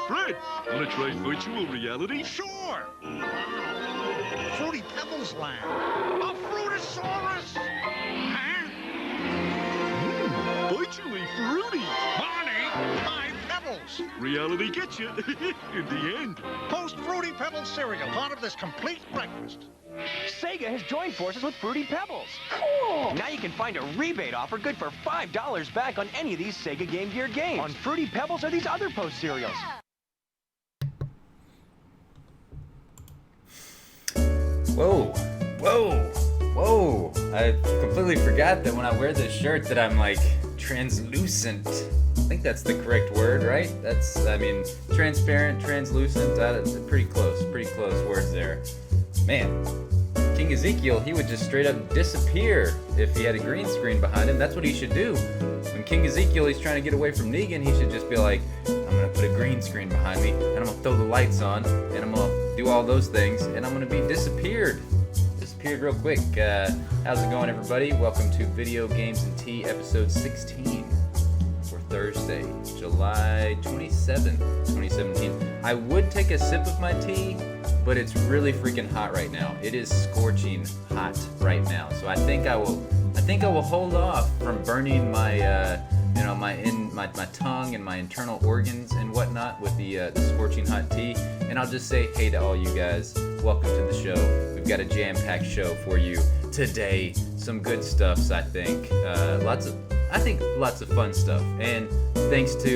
Fred, wanna try virtual reality? Sure! Fruity Pebbles Land. A Fruitosaurus! Huh? Virtually fruity. Barney, my Pebbles! Reality gets you in the end. Post Fruity Pebbles cereal, part of this complete breakfast. Sega has joined forces with Fruity Pebbles. Cool! Now you can find a rebate offer good for $5 back on any of these Sega Game Gear games. On Fruity Pebbles or these other Post cereals. Whoa, whoa, whoa. I completely forgot that when I wear this shirt that I'm like translucent. I think that's the correct word, right? Transparent, translucent, pretty close words there. Man, King Ezekiel, he would just straight up disappear if he had a green screen behind him. That's what he should do. When King Ezekiel, he's trying to get away from Negan, he should just be like, I'm gonna put a green screen behind me, and I'm gonna throw the lights on, and I'm gonna do all those things, and I'm gonna be disappeared real quick. How's it going, everybody? Welcome to Video Games and Tea, episode 16 for Thursday, July 27th, 2017. I would take a sip of my tea, but it's really freaking hot right now. It is scorching hot right now, so I think I will hold off from burning my my tongue and my internal organs and whatnot with the scorching hot tea, and I'll just say hey to all you guys. Welcome to the show. We've got a jam-packed show for you today. Some good stuffs, I think. Lots of fun stuff. And thanks to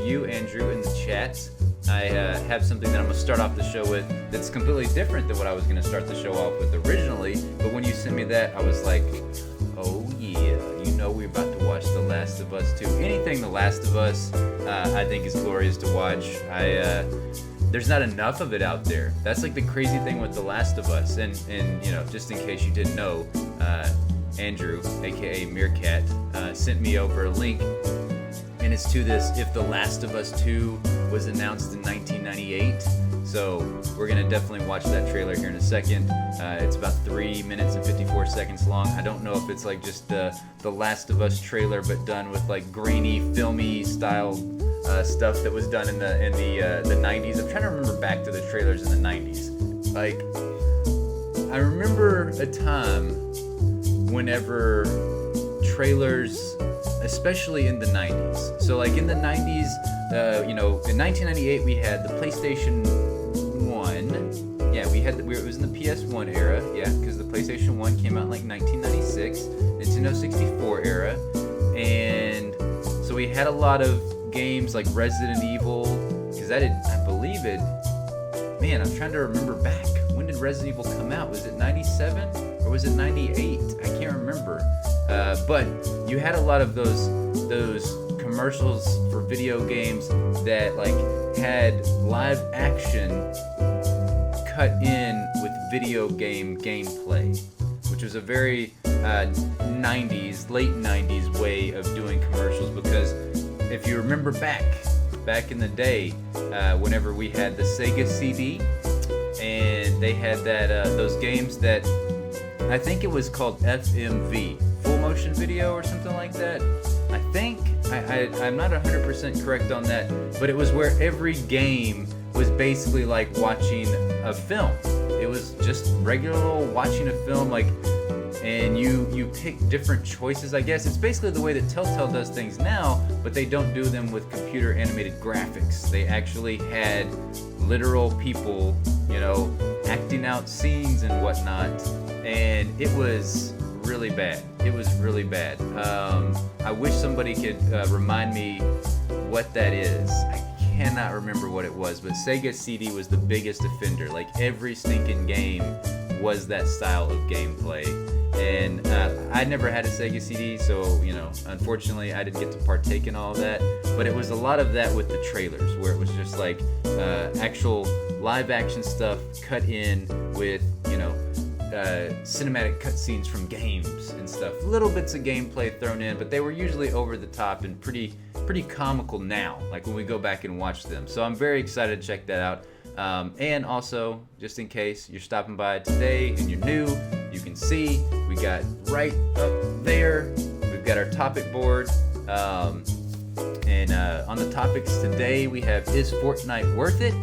you, Andrew, in the chat. I have something that I'm going to start off the show with that's completely different than what I was going to start the show off with originally. But when you sent me that, I was like, oh yeah, we're about to watch The Last of Us 2. Anything The Last of Us, I think is glorious to watch. There's not enough of it out there. That's like the crazy thing with The Last of Us. And just in case you didn't know, Andrew, aka Meerkat, sent me over a link, and it's to this If The Last of Us 2 was announced in 1998. So we're gonna definitely watch that trailer here in a second. It's about 3 minutes and 54 seconds long. I don't know if it's like just the Last of Us trailer, but done with like grainy, filmy style stuff that was done in the 90s. I'm trying to remember back to the trailers in the 90s. Like, I remember a time whenever trailers, especially in the 90s. So like in the 90s, in 1998 we had the PlayStation 1. Yeah, it was in the PS1 era. Yeah, because the PlayStation 1 came out in like 1996. Nintendo 64 era, and so we had a lot of games like Resident Evil, because I believe it. Man, I'm trying to remember back. When did Resident Evil come out? Was it 97 or was it 98? I can't remember. But you had a lot of those commercials for video games that like had live action cut in with video game gameplay, which was a very 90s, late 90s way of doing commercials, because if you remember back in the day, whenever we had the Sega CD, and they had those games that I think it was called FMV, full motion video or something like that. I think I'm not 100% correct on that, but it was where every game was basically like watching a film. It was just regular old watching a film, like, and you pick different choices, I guess. It's basically the way that Telltale does things now, but they don't do them with computer animated graphics. They actually had literal people, acting out scenes and whatnot, and it was really bad. It was really bad. I wish somebody could remind me what that is. I cannot remember what it was, but Sega CD was the biggest offender. Like, every stinking game was that style of gameplay. And I never had a Sega CD, so, unfortunately I didn't get to partake in all of that. But it was a lot of that with the trailers, where it was just like actual live action stuff cut in with, cinematic cutscenes from games and stuff. Little bits of gameplay thrown in, but they were usually over the top and pretty comical now, like when we go back and watch them. So I'm very excited to check that out. And also, just in case you're stopping by today and you're new, you can see we got right up there, we've got our topic board. And on the topics today, we have, is Fortnite worth it?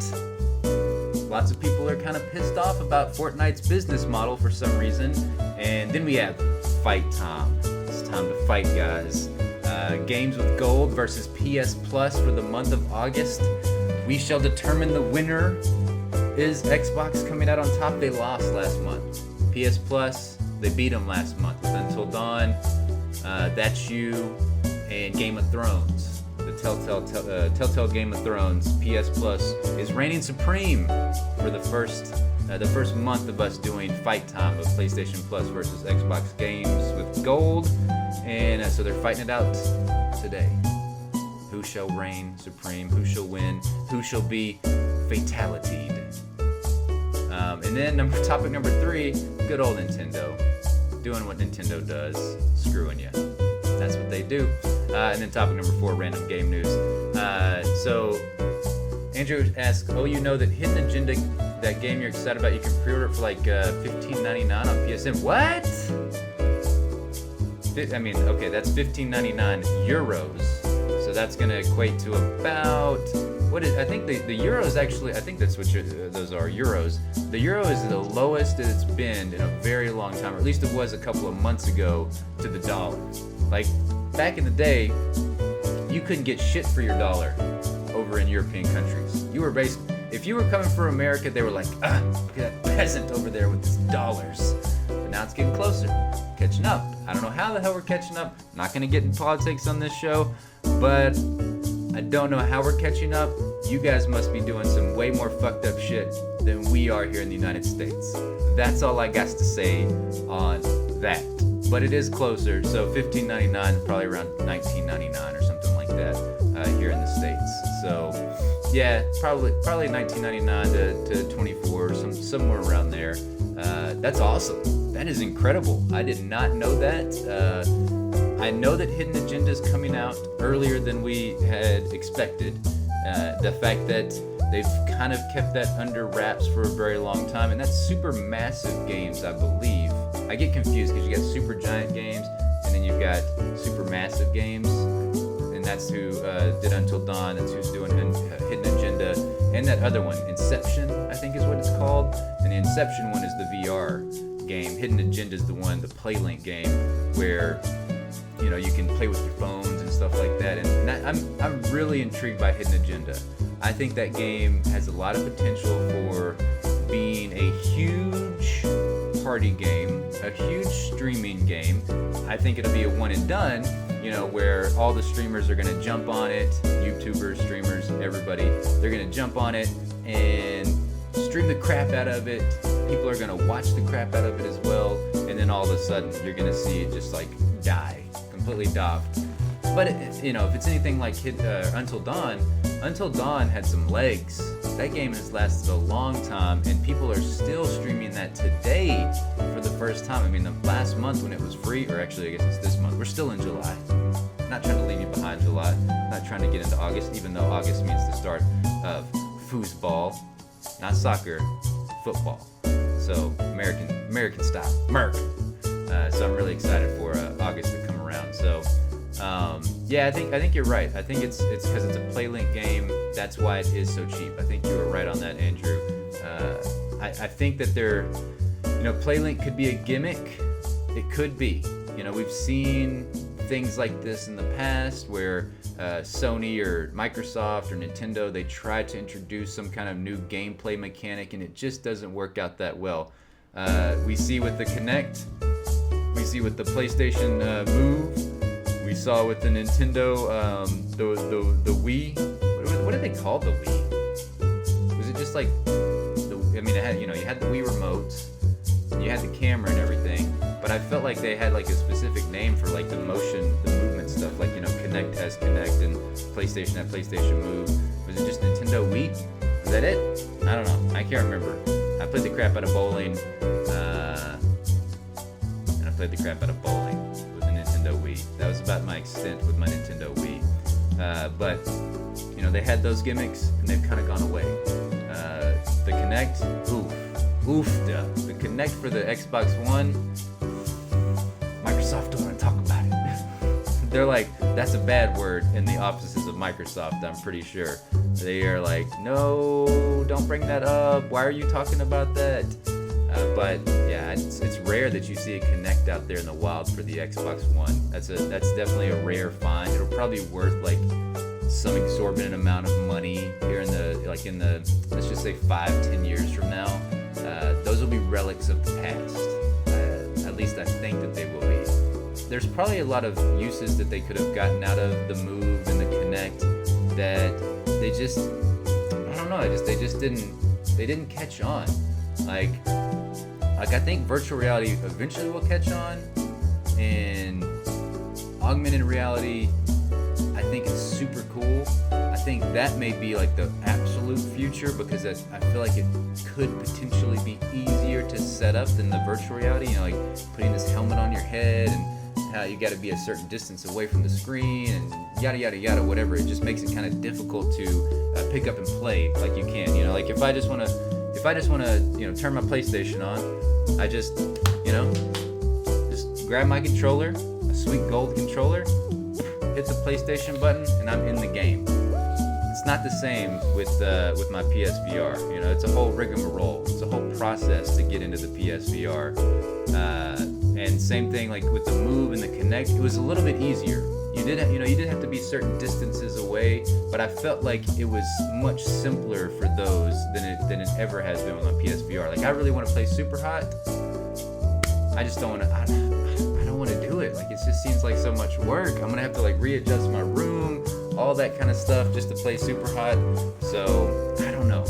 Lots of people are kind of pissed off about Fortnite's business model for some reason. And then we have fight time. It's time to fight, guys. Games with gold versus PS Plus for the month of August. We shall determine the winner. Is Xbox coming out on top? They lost last month. PS Plus, they beat them last month with Until Dawn, That's You, and Game of Thrones. The Telltale Game of Thrones. PS Plus is reigning supreme for the first month of us doing fight time of PlayStation Plus versus Xbox games with gold. And so they're fighting it out today. Who shall reign supreme? Who shall win? Who shall be fatalitied? And then topic number 3, good old Nintendo. Doing what Nintendo does, screwing you. That's what they do. And then topic number 4, random game news. So Andrew asks, oh, you know that Hidden Agenda, that game you're excited about, you can pre-order it for like $15.99 on PSN. What? I mean, okay, that's $15.99 euros. So that's gonna equate to about, I think the euros actually, I think that's what those are, euros. The euro is the lowest that it's been in a very long time, or at least it was a couple of months ago, to the dollar. Like, back in the day, you couldn't get shit for your dollar over in European countries. You were basically, if you were coming from America, they were like, look at that peasant over there with his dollars. But now it's getting closer, catching up. I don't know how the hell we're catching up. I'm not gonna get in politics on this show, but I don't know how we're catching up. You guys must be doing some way more fucked up shit than we are here in the United States. That's all I got to say on that. But it is closer, so $15.99, probably around $19.99 or something like that here in the States. So yeah, probably $19.99 to $24, somewhere around there. That's awesome. That is incredible. I did not know that. I know that Hidden Agenda is coming out earlier than we had expected. The fact that they've kind of kept that under wraps for a very long time, and that's super massive games, I believe. I get confused because you got super giant games, and then you've got super massive games, and that's who did Until Dawn, that's who's doing Hidden Agenda, and that other one, Inception, I think is what it's called, and the Inception one is the VR game. Hidden Agenda is the one, the PlayLink game, where you can play with your phones and stuff like that. And I'm really intrigued by Hidden Agenda. I think that game has a lot of potential for being a huge party game, a huge streaming game. I think it'll be a one and done, where all the streamers are gonna jump on it, YouTubers, streamers, everybody, they're gonna jump on it and stream the crap out of it. People are gonna watch the crap out of it as well, and then all of a sudden you're gonna see it just like die. Completely doffed. But if it's anything like Until Dawn had some legs. That game has lasted a long time, and people are still streaming that today for the first time. I mean, the last month when it was free, or actually I guess it's this month. We're still in July. I'm not trying to leave you behind July. I'm not trying to get into August, even though August means the start of foosball, not soccer, football. So American style, Merc. So I'm really excited for August to come around. So yeah, I think you're right. I think it's because it's a PlayLink game. That's why it is so cheap. I think you were right on that, Andrew. I think that PlayLink could be a gimmick. It could be. We've seen things like this in the past where Sony or Microsoft or Nintendo, they try to introduce some kind of new gameplay mechanic, and it just doesn't work out that well. We see with the Kinect. We see with the PlayStation Move. We saw with the Nintendo, the Wii. What did they call the Wii? Was it just like it had, you had the Wii remote, and you had the camera and everything. But I felt like they had like a specific name for like the movement stuff. Like Kinect has Kinect, and PlayStation had PlayStation Move. Was it just Nintendo Wii? Was that it? I don't know. I can't remember. I played the crap out of bowling. Played the crap out of bowling with the Nintendo Wii. That was about my extent with my Nintendo Wii. But they had those gimmicks, and they've kind of gone away. The Kinect, duh. The Kinect for the Xbox One, Microsoft don't want to talk about it. they're like, that's a bad word in the offices of Microsoft, I'm pretty sure. They are like, no, don't bring that up. Why are you talking about that? But yeah, it's rare that you see a Kinect out there in the wild for the Xbox One. That's definitely a rare find. It'll probably be worth like some exorbitant amount of money here in the let's just say 5-10 years from now. Those will be relics of the past. At least I think that they will be. There's probably a lot of uses that they could have gotten out of the Move and the Kinect that they just, I don't know, they didn't catch on. Like I think virtual reality eventually will catch on, and augmented reality, I think it's super cool. I think that may be like the absolute future, because I feel like it could potentially be easier to set up than the virtual reality. You know, like putting this helmet on your head and how you got to be a certain distance away from the screen and yada yada yada, whatever. It just makes it kind of difficult to pick up and play like you can. You know, like if I just want to turn my PlayStation on, I just grab my controller, a sweet gold controller, hit the PlayStation button, and I'm in the game. It's not the same with my PSVR. You know, it's a whole rigmarole. It's a whole process to get into the PSVR. And same thing like with the Move and the Kinect. It was a little bit easier. You didn't have to be certain distances away, but I felt like it was much simpler for those than it ever has been with my PSVR. Like I really want to play Super Hot. I just don't want to. I don't want to do it. Like it just seems like so much work. I'm gonna have to like readjust my room, all that kind of stuff just to play Super Hot. So I don't know.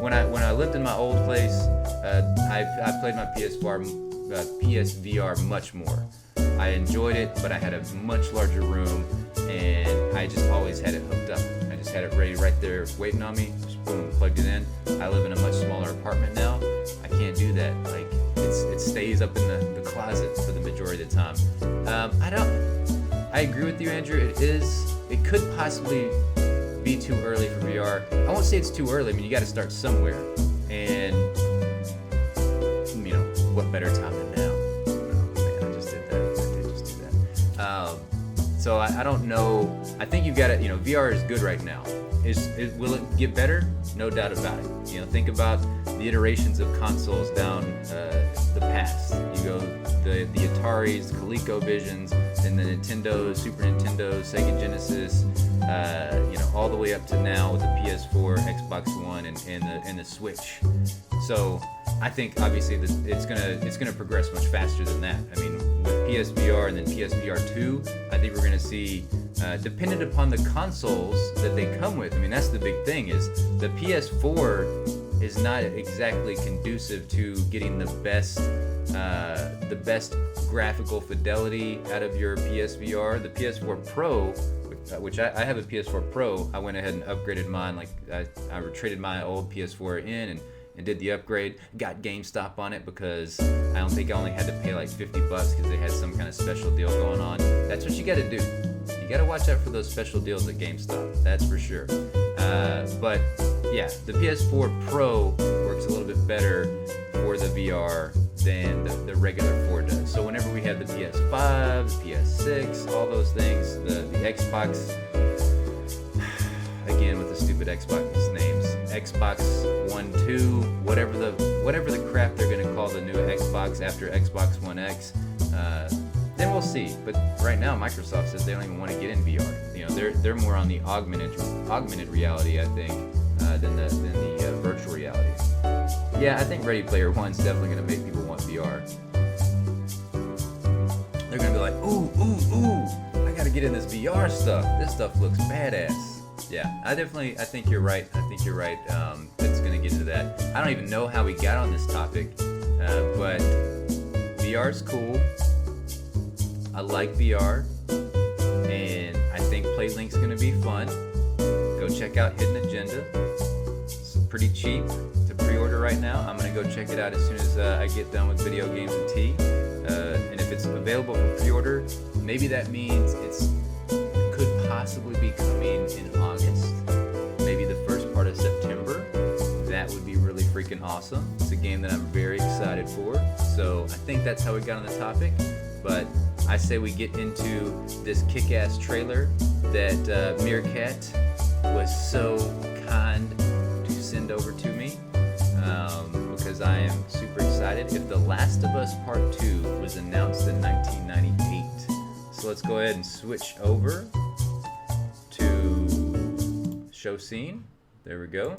When I lived in my old place, I played my PSVR much more. I enjoyed it, but I had a much larger room, and I just always had it hooked up. I just had it ready right there waiting on me. Just boom, plugged it in. I live in a much smaller apartment now. I can't do that. Like it stays up in the closet for the majority of the time. I agree with you, Andrew. It could possibly be too early for VR. I won't say it's too early. I mean, you got to start somewhere, and what better time than now? So I don't know. I think you've got to, VR is good right now. Will it get better? No doubt about it. Think about the iterations of consoles down the past. You go the Ataris, ColecoVisions, and the Nintendo, Super Nintendo, Sega Genesis, all the way up to now with the PS4, Xbox One, and the Switch. So I think obviously that it's gonna progress much faster than that. I mean, with PSVR and then PSVR 2, I think we're gonna see, dependent upon the consoles that they come with. I mean, that's the big thing, is the PS4 is not exactly conducive to getting the best graphical fidelity out of your PSVR. The PS4 Pro, which I have a PS4 Pro, I went ahead and upgraded mine. Like I traded my old PS4 in and did the upgrade. Got GameStop on it because I don't think I only had to pay like $50 because they had some kind of special deal going on. That's what you got to do. You got to watch out for those special deals at GameStop. That's for sure. But yeah, the PS4 Pro works a little bit better for the VR than the regular 4 does. So whenever we have the PS5, the PS6, all those things, the Xbox, again with the stupid Xbox names, Xbox One, 2, whatever the crap they're gonna call the new Xbox after Xbox One X, then we'll see. But right now, Microsoft says they don't even want to get in VR. They're more on the augmented reality, I think, than the virtual reality. Yeah, I think Ready Player One's definitely gonna make people want VR. They're gonna be like, ooh, I gotta get in this VR stuff. This stuff looks badass. Yeah, I think you're right. It's gonna get into that. I don't even know how we got on this topic, but VR's cool. I like VR, and I think PlayLink's gonna be fun. Go check out Hidden Agenda. It's pretty cheap to pre-order right now. I'm gonna go check it out as soon as I get done with Videogames and Tea. And if it's available for pre-order, maybe that means it could possibly be coming in August, maybe the first part of September. That would be really freaking awesome. It's a game that I'm very excited for. So I think that's how we got on the topic. But I say we get into this kick-ass trailer that Meerkat was so kind to send over to me, because I am super excited. If The Last of Us Part 2 was announced in 1998, so let's go ahead and switch over to show scene. There we go.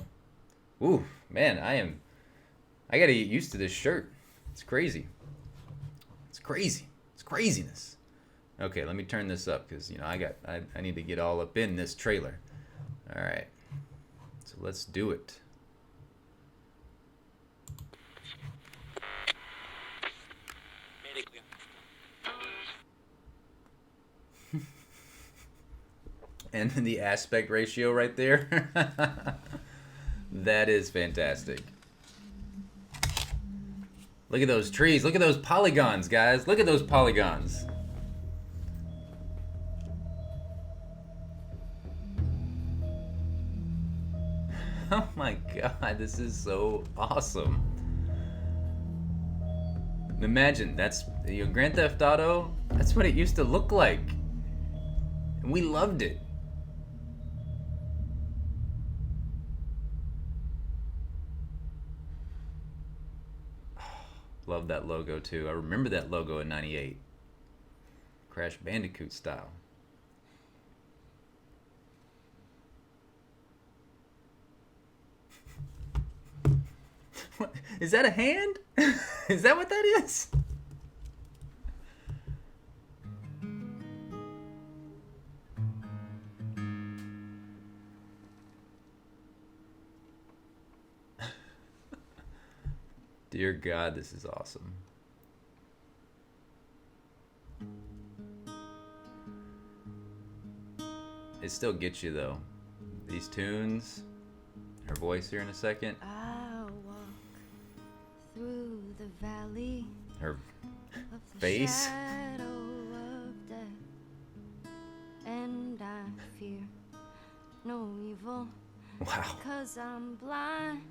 Ooh, man, I gotta get used to this shirt. It's crazy. It's crazy. It's craziness. Okay, let me turn this up because I need to get all up in this trailer. All right, so let's do it. And the aspect ratio right there. That is fantastic. Look at those trees. Look at those polygons, guys. Look at those polygons. Oh my god, this is so awesome. Imagine, that's Grand Theft Auto. That's what it used to look like. And we loved it. Love that logo too. I remember that logo in '98. Crash Bandicoot style. What? Is that a hand? Is that what that is? Dear God, this is awesome. It still gets you though. These tunes, her voice here in a second. I'll walk through the valley Her of the face. shadow of death, and I fear no evil. Wow. 'Cause I'm blind.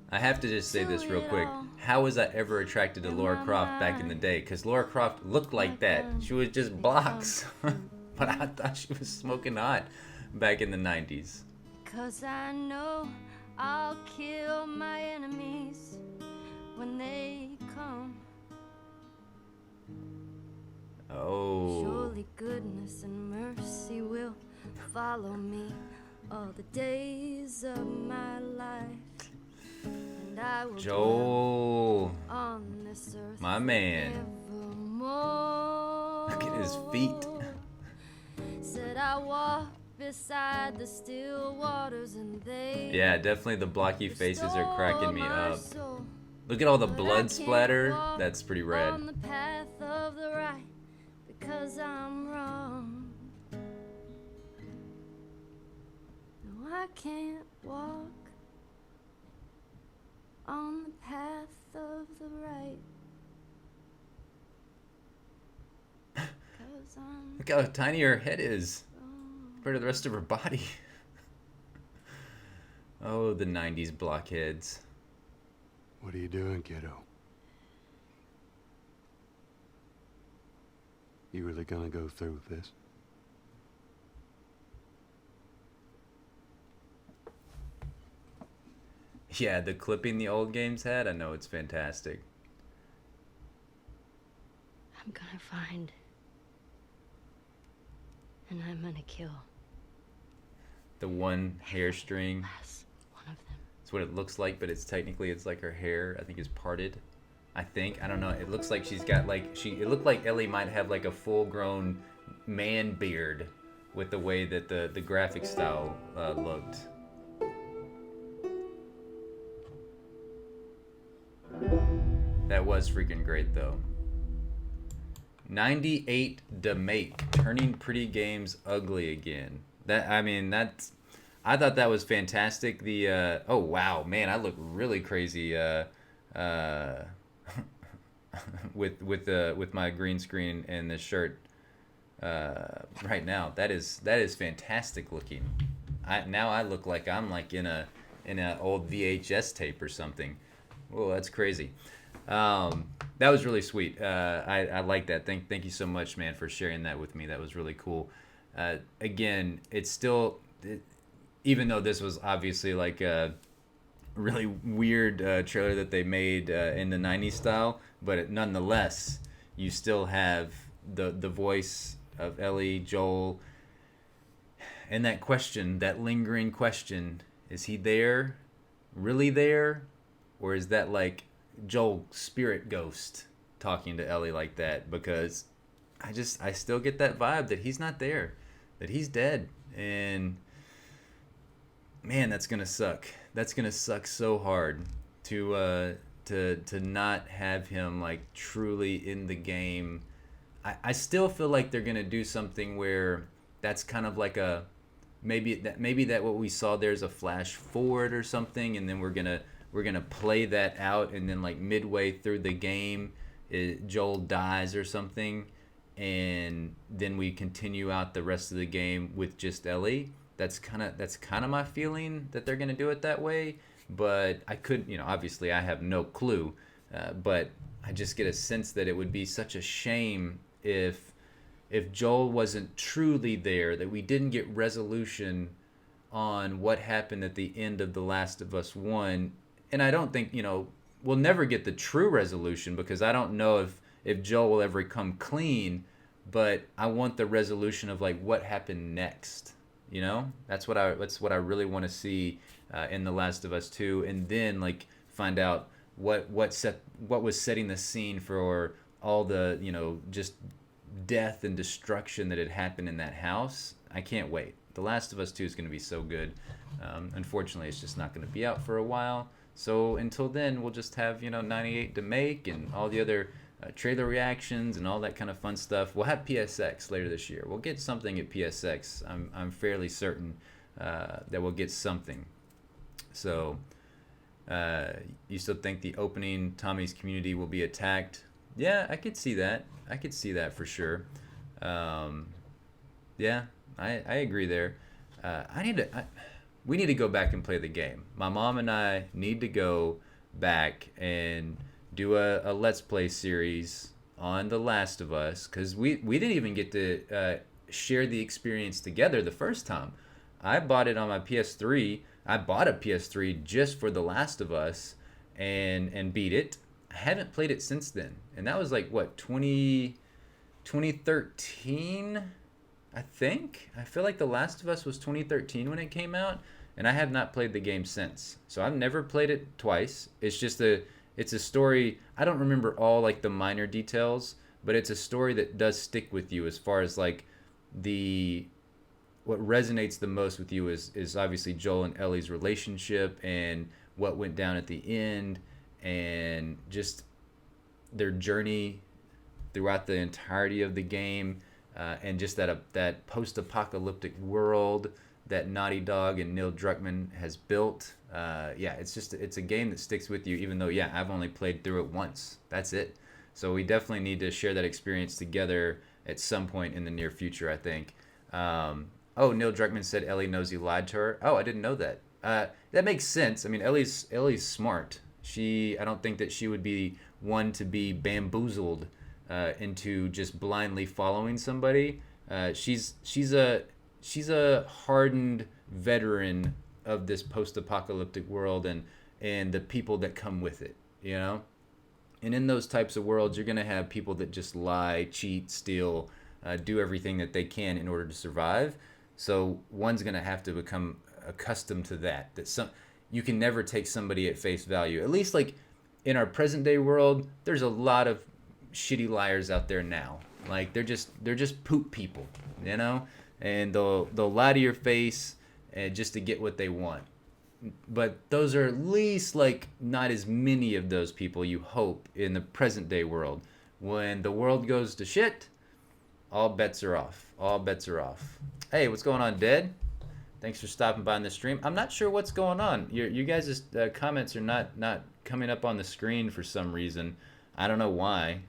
I have to just say this real quick. How was I ever attracted to Lara Croft back in the day? Because Lara Croft looked like that. She was just blocks. But I thought she was smoking hot back in the 90s. 'Cause I know I'll kill my enemies when they come. Oh. Surely goodness and mercy will follow me all the days of my life. And I will Joel. dwell on this earth My man. forevermore. Look at his feet. Said I walk beside the still waters and they Yeah, definitely the blocky faces are cracking me restore my up. soul. Look at all the But I blood can't splatter. walk That's pretty on rad. the path of the right because I'm wrong. No, I can't walk on the path of the right. 'Cause I'm Look how tiny her head is wrong. compared to the rest of her body. Oh, the 90s blockheads. What are you doing, kiddo? You really gonna go through with this? Yeah, the clipping the old games had, I know it's fantastic. I'm gonna find and I'm gonna kill The one hair string. last one of them. It's what it looks like, but it's like her hair, I think, is parted. I don't know. It looks like she's got it looked like Ellie might have like a full-grown man beard with the way that the graphic style looked. That was freaking great though. 98 to make, turning pretty games ugly again. I thought that was fantastic. The oh wow, man, I look really crazy with my green screen and this shirt right now. That is fantastic looking. Now I look like I'm like in a old VHS tape or something. Whoa, that's crazy. That was really sweet. I like that. Thank you so much, man, for sharing that with me. That was really cool. Again, it's still, even though this was obviously like a really weird trailer that they made in the 90s style, but nonetheless, you still have the voice of Ellie, Joel, and that question, that lingering question, is he there? Really there? Or is that like Joel spirit ghost talking to Ellie like that? Because I still get that vibe that he's not there, that he's dead. And man, that's gonna suck. That's gonna suck so hard to not have him like truly in the game. I still feel like they're gonna do something where that's kind of like a maybe that what we saw there's a flash forward or something, and then we're gonna play that out, and then like midway through the game, Joel dies or something, and then we continue out the rest of the game with just Ellie. That's kind of my feeling that they're gonna do it that way. But I could, obviously I have no clue, but I just get a sense that it would be such a shame if Joel wasn't truly there, that we didn't get resolution on what happened at the end of The Last of Us 1. And I don't think, we'll never get the true resolution, because I don't know if Joel will ever come clean, but I want the resolution of like what happened next. That's what I really want to see in The Last of Us 2, and then like find out what was setting the scene for all the, just death and destruction that had happened in that house. I can't wait. The Last of Us 2 is going to be so good. Unfortunately, it's just not going to be out for a while. So until then, we'll just have 98 to make and all the other trailer reactions and all that kind of fun stuff. We'll have PSX later this year. We'll get something at PSX. I'm fairly certain that we'll get something. So you still think the opening Tommy's community will be attacked? Yeah, I could see that. I could see that for sure. Yeah, I agree there. We need to go back and play the game. My mom and I need to go back and do a Let's Play series on The Last of Us, because we didn't even get to share the experience together the first time. I bought it on my PS3. I bought a PS3 just for The Last of Us and beat it. I haven't played it since then. And that was like, what, 2013, I think? I feel like The Last of Us was 2013 when it came out, and I have not played the game since. So I've never played it twice. It's just it's a story. I don't remember all like the minor details, but it's a story that does stick with you as far as like what resonates the most with you is obviously Joel and Ellie's relationship and what went down at the end, and just their journey throughout the entirety of the game, and just that post-apocalyptic world that Naughty Dog and Neil Druckmann has built. It's a game that sticks with you, even though I've only played through it once. That's it. So we definitely need to share that experience together at some point in the near future, I think. Neil Druckmann said Ellie knows he lied to her. Oh, I didn't know that. That makes sense. I mean, Ellie's smart. I don't think that she would be one to be bamboozled into just blindly following somebody. She's a hardened veteran of this post-apocalyptic world and the people that come with it, And in those types of worlds, you're going to have people that just lie, cheat, steal, do everything that they can in order to survive. So one's going to have to become accustomed to that you can never take somebody at face value. At least like in our present day world, there's a lot of shitty liars out there now. Like they're just poop people, and they'll lie to your face just to get what they want. But those are at least like not as many of those people, you hope, in the present day world. When the world goes to shit, all bets are off. All bets are off. Hey, what's going on, Dead? Thanks for stopping by on the stream. I'm not sure what's going on. You guys' comments are not coming up on the screen for some reason. I don't know why.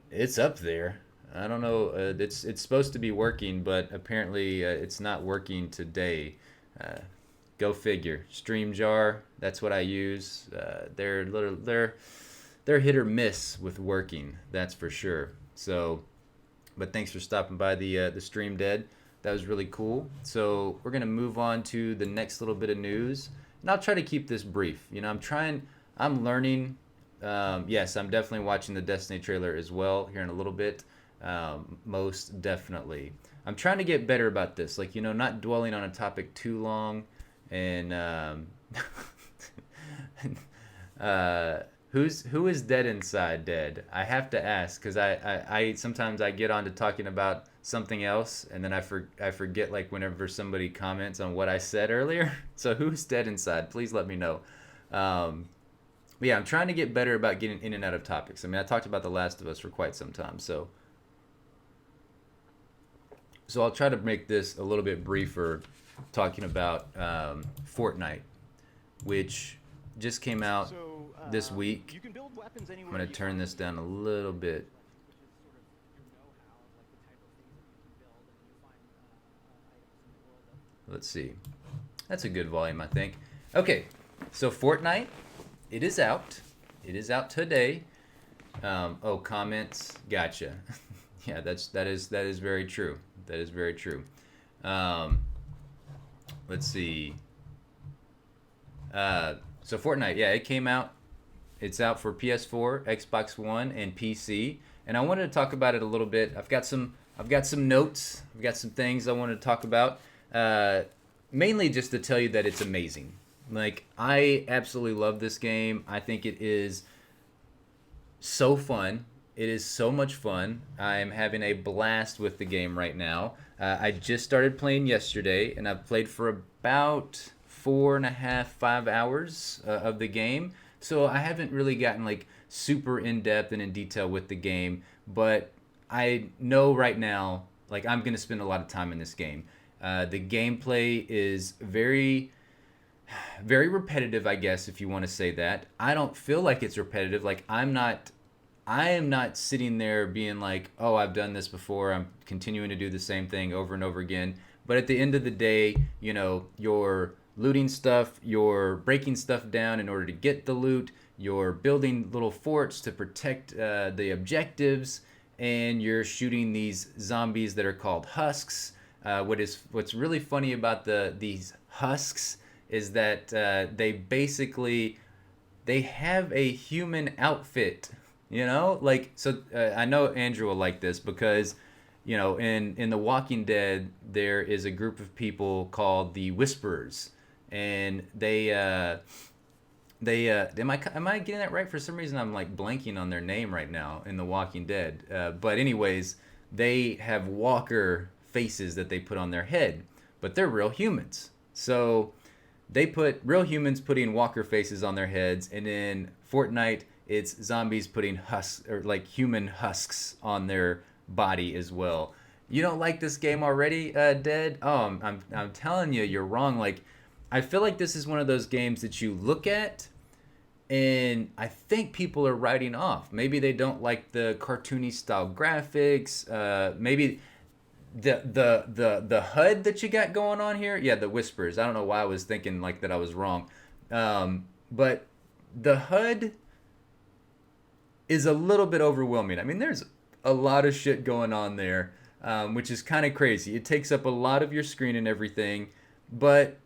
It's up there. I don't know. It's supposed to be working, but apparently it's not working today. Go figure. StreamJar, that's what I use. They're hit or miss with working, that's for sure. So, but thanks for stopping by the Stream Dead. That was really cool. So we're gonna move on to the next little bit of news, and I'll try to keep this brief. You know, I'm learning. Yes, I'm definitely watching the Destiny trailer as well here in a little bit. Most definitely. I'm trying to get better about this, like, you know, not dwelling on a topic too long, and who is dead inside dead? I have to ask, because I sometimes I get on to talking about something else, and then I forget, like, whenever somebody comments on what I said earlier. So who's dead inside? Please let me know. But yeah, I'm trying to get better about getting in and out of topics. I mean, I talked about The Last of Us for quite some time, so I'll try to make this a little bit briefer, talking about Fortnite, which just came out this week. I'm going to turn this down a little bit. Let's see. That's a good volume, I think. Okay, so Fortnite, it is out. It is out today. Oh, comments. Gotcha. Yeah, that is very true. That is very true. Let's see. So Fortnite, yeah, it came out. It's out for PS4, Xbox One, and PC. And I wanted to talk about it a little bit. I've got some notes. I've got some things I wanted to talk about. Mainly just to tell you that it's amazing. Like, I absolutely love this game. I think it is so fun. It is so much fun. I'm having a blast with the game right now. I just started playing yesterday, and I've played for about 4.5, 5 hours of the game. So I haven't really gotten, like, super in-depth and in detail with the game, but I know right now, like, I'm going to spend a lot of time in this game. The gameplay is very, very repetitive, I guess, if you want to say that. I don't feel like it's repetitive. Like, I am not sitting there being like, oh, I've done this before. I'm continuing to do the same thing over and over again. But at the end of the day, you know, you're looting stuff, you're breaking stuff down in order to get the loot, you're building little forts to protect the objectives, and you're shooting these zombies that are called husks. What's really funny about these husks is that they have a human outfit. You know, like, so I know Andrew will like this because, you know, in The Walking Dead, there is a group of people called the Whisperers, and am I getting that right? For some reason, I'm like blanking on their name right now in The Walking Dead. But anyways, they have walker faces that they put on their head, but they're real humans. So they put real humans putting walker faces on their heads, and in Fortnite, it's zombies putting husks, or like human husks, on their body as well. You don't like this game already, Dead? Oh, I'm telling you, you're wrong. Like, I feel like this is one of those games that you look at, and I think people are writing off. Maybe they don't like the cartoony style graphics. Maybe the HUD that you got going on here. Yeah, the Whispers. I don't know why I was thinking like that. I was wrong. But the HUD is a little bit overwhelming. I mean, there's a lot of shit going on there, which is kind of crazy. It takes up a lot of your screen and everything, but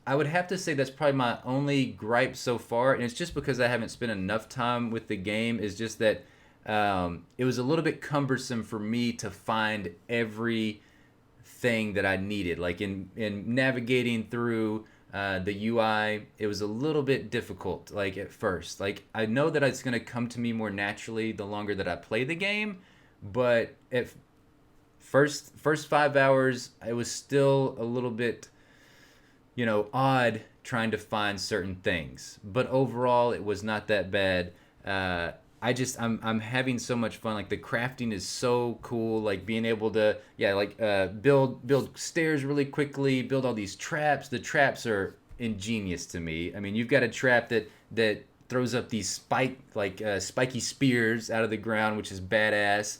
I would have to say that's probably my only gripe so far, and it's just because I haven't spent enough time with the game, is just that it was a little bit cumbersome for me to find everything that I needed. Like, in navigating through the UI, it was a little bit difficult, like, at first. Like, I know that it's going to come to me more naturally the longer that I play the game, but at first 5 hours, it was still a little bit, you know, odd trying to find certain things. But overall, it was not that bad. I'm having so much fun. Like, the crafting is so cool. Like, being able to, build stairs really quickly, build all these traps. The traps are ingenious to me. I mean, you've got a trap that throws up these spiky spears out of the ground, which is badass.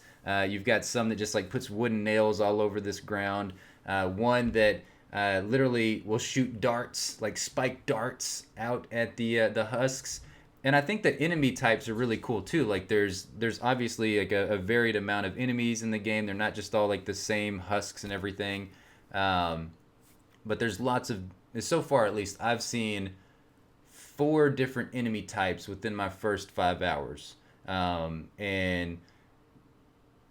You've got some that just like puts wooden nails all over this ground. One that literally will shoot darts, like spiked darts, out at the husks. And I think the enemy types are really cool too. Like there's obviously like a varied amount of enemies in the game. They're not just all like the same husks and everything. But there's lots of, so far at least, I've seen 4 different enemy types within my first 5 hours. And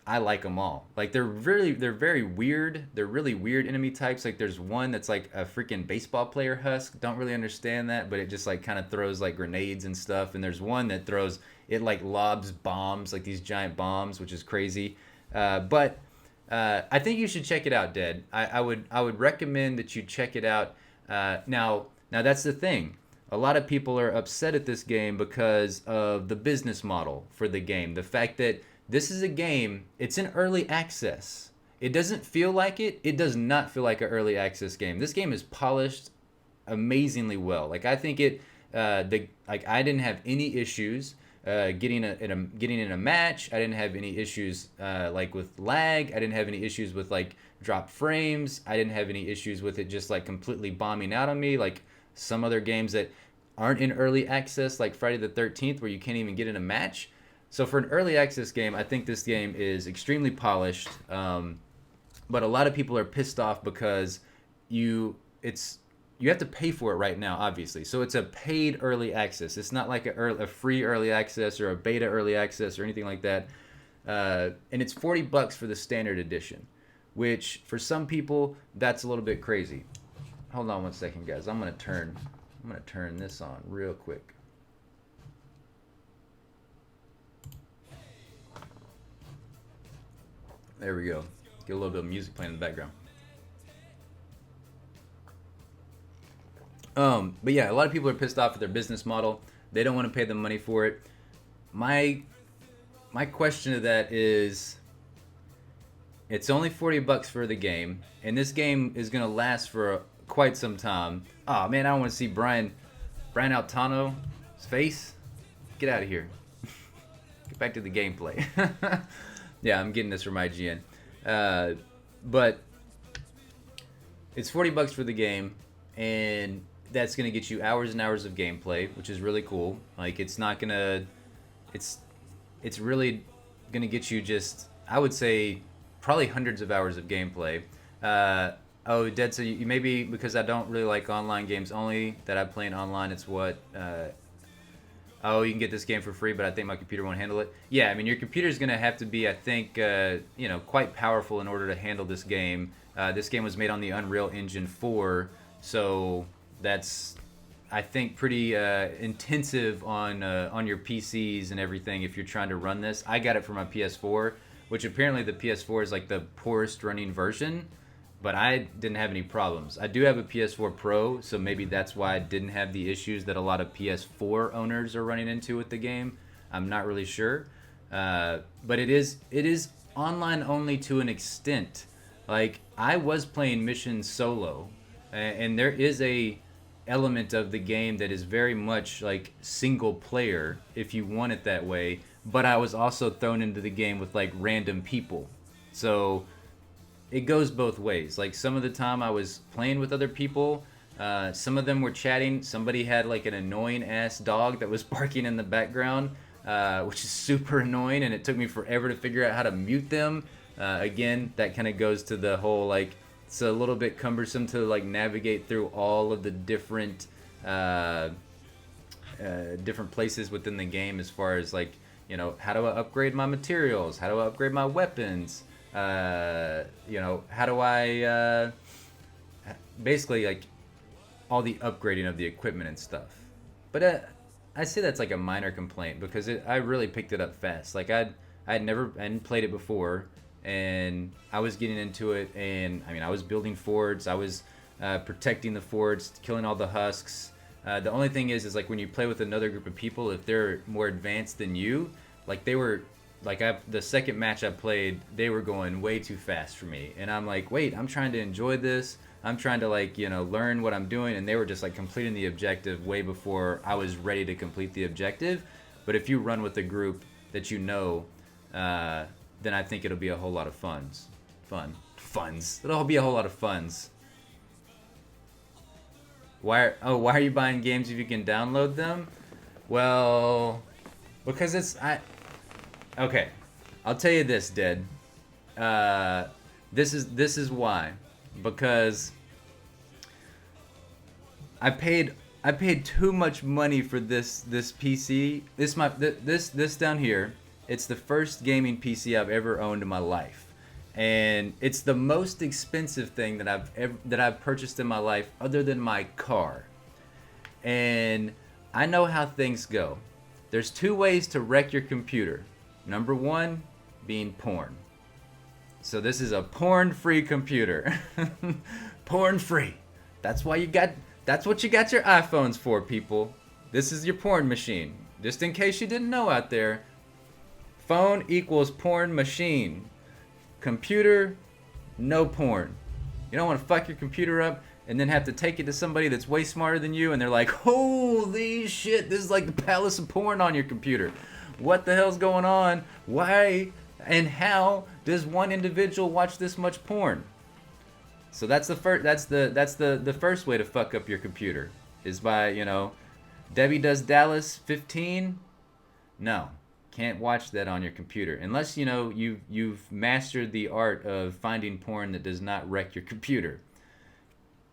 I like them all. Like they're very weird. They're really weird enemy types. Like there's one that's like a freaking baseball player husk. Don't really understand that, but it just like kind of throws like grenades and stuff. And there's one that throws, it like lobs bombs, like these giant bombs, which is crazy. But I think you should check it out, Dead. I would recommend that you check it out. Now that's the thing. A lot of people are upset at this game because of the business model for the game. The fact that this is a game, it's in early access. It doesn't feel like it. It does not feel like an early access game. This game is polished amazingly well. Like I think it, I didn't have any issues getting in a match. I didn't have any issues like with lag. I didn't have any issues with like dropped frames. I didn't have any issues with it just like completely bombing out on me, like some other games that aren't in early access, like Friday the 13th, where you can't even get in a match. So for an early access game, I think this game is extremely polished. But a lot of people are pissed off because you have to pay for it right now, obviously. So it's a paid early access. It's not like a free early access or a beta early access or anything like that. And it's $40 for the standard edition, which for some people that's a little bit crazy. Hold on one second, guys. I'm gonna turn this on real quick. There we go. Get a little bit of music playing in the background. But yeah, a lot of people are pissed off at their business model. They don't want to pay the money for it. My question to that is, it's only $40 for the game, and this game is gonna last for quite some time. Oh man, I don't want to see Brian Altano's face. Get out of here. Get back to the gameplay. Yeah, I'm getting this from IGN. But it's $40 for the game, and that's gonna get you hours and hours of gameplay, which is really cool. Like it's really gonna get you just, I would say, probably hundreds of hours of gameplay. Oh, Dead, so you maybe because I don't really like online games only, that I'm playing online, it's what? Oh, you can get this game for free, but I think my computer won't handle it. Yeah, I mean, your computer's going to have to be, I think, quite powerful in order to handle this game. This game was made on the Unreal Engine 4, so that's, I think, pretty intensive on your PCs and everything if you're trying to run this. I got it for my PS4, which apparently the PS4 is like the poorest running version, but I didn't have any problems. I do have a PS4 Pro, so maybe that's why I didn't have the issues that a lot of PS4 owners are running into with the game. I'm not really sure. But it is online only to an extent. Like, I was playing missions solo, and there is a element of the game that is very much like single player, if you want it that way, but I was also thrown into the game with like random people. So it goes both ways. Like some of the time I was playing with other people, some of them were chatting. Somebody had like an annoying ass dog that was barking in the background, which is super annoying, and it took me forever to figure out how to mute them. Again, that kind of goes to the whole like, it's a little bit cumbersome to like navigate through all of the different places within the game, as far as like, you know, how do I upgrade my materials, how do I upgrade my weapons, you know, how do I basically like all the upgrading of the equipment and stuff. But I say that's like a minor complaint, because I really picked it up fast. Like I hadn't played it before, and I was getting into it, and I mean, I was building forts, I was protecting the forts, killing all the husks. The only thing is like when you play with another group of people, if they're more advanced than you, like they were, like the second match I played, they were going way too fast for me, and I'm like, wait, I'm trying to enjoy this. I'm trying to like, you know, learn what I'm doing, and they were just like completing the objective way before I was ready to complete the objective. But if you run with a group that you know, then I think it'll be a whole lot of funds. It'll be a whole lot of funds. why are you buying games if you can download them? Well, because okay. I'll tell you this, Dead. This is why. Because I paid too much money for this PC. This down here. It's the first gaming PC I've ever owned in my life, and it's the most expensive thing that I've purchased in my life, other than my car. And I know how things go. There's two ways to wreck your computer. Number one, being porn. So this is a porn-free computer. Porn-free. That's what you got your iPhones for, people. This is your porn machine. Just in case you didn't know out there, phone equals porn machine. Computer, no porn. You don't want to fuck your computer up and then have to take it to somebody that's way smarter than you, and they're like, holy shit, this is like the palace of porn on your computer. What the hell's going on? Why and how does one individual watch this much porn? So that's the first way to fuck up your computer, is by, Debbie Does Dallas 15. No, can't watch that on your computer unless you've mastered the art of finding porn that does not wreck your computer.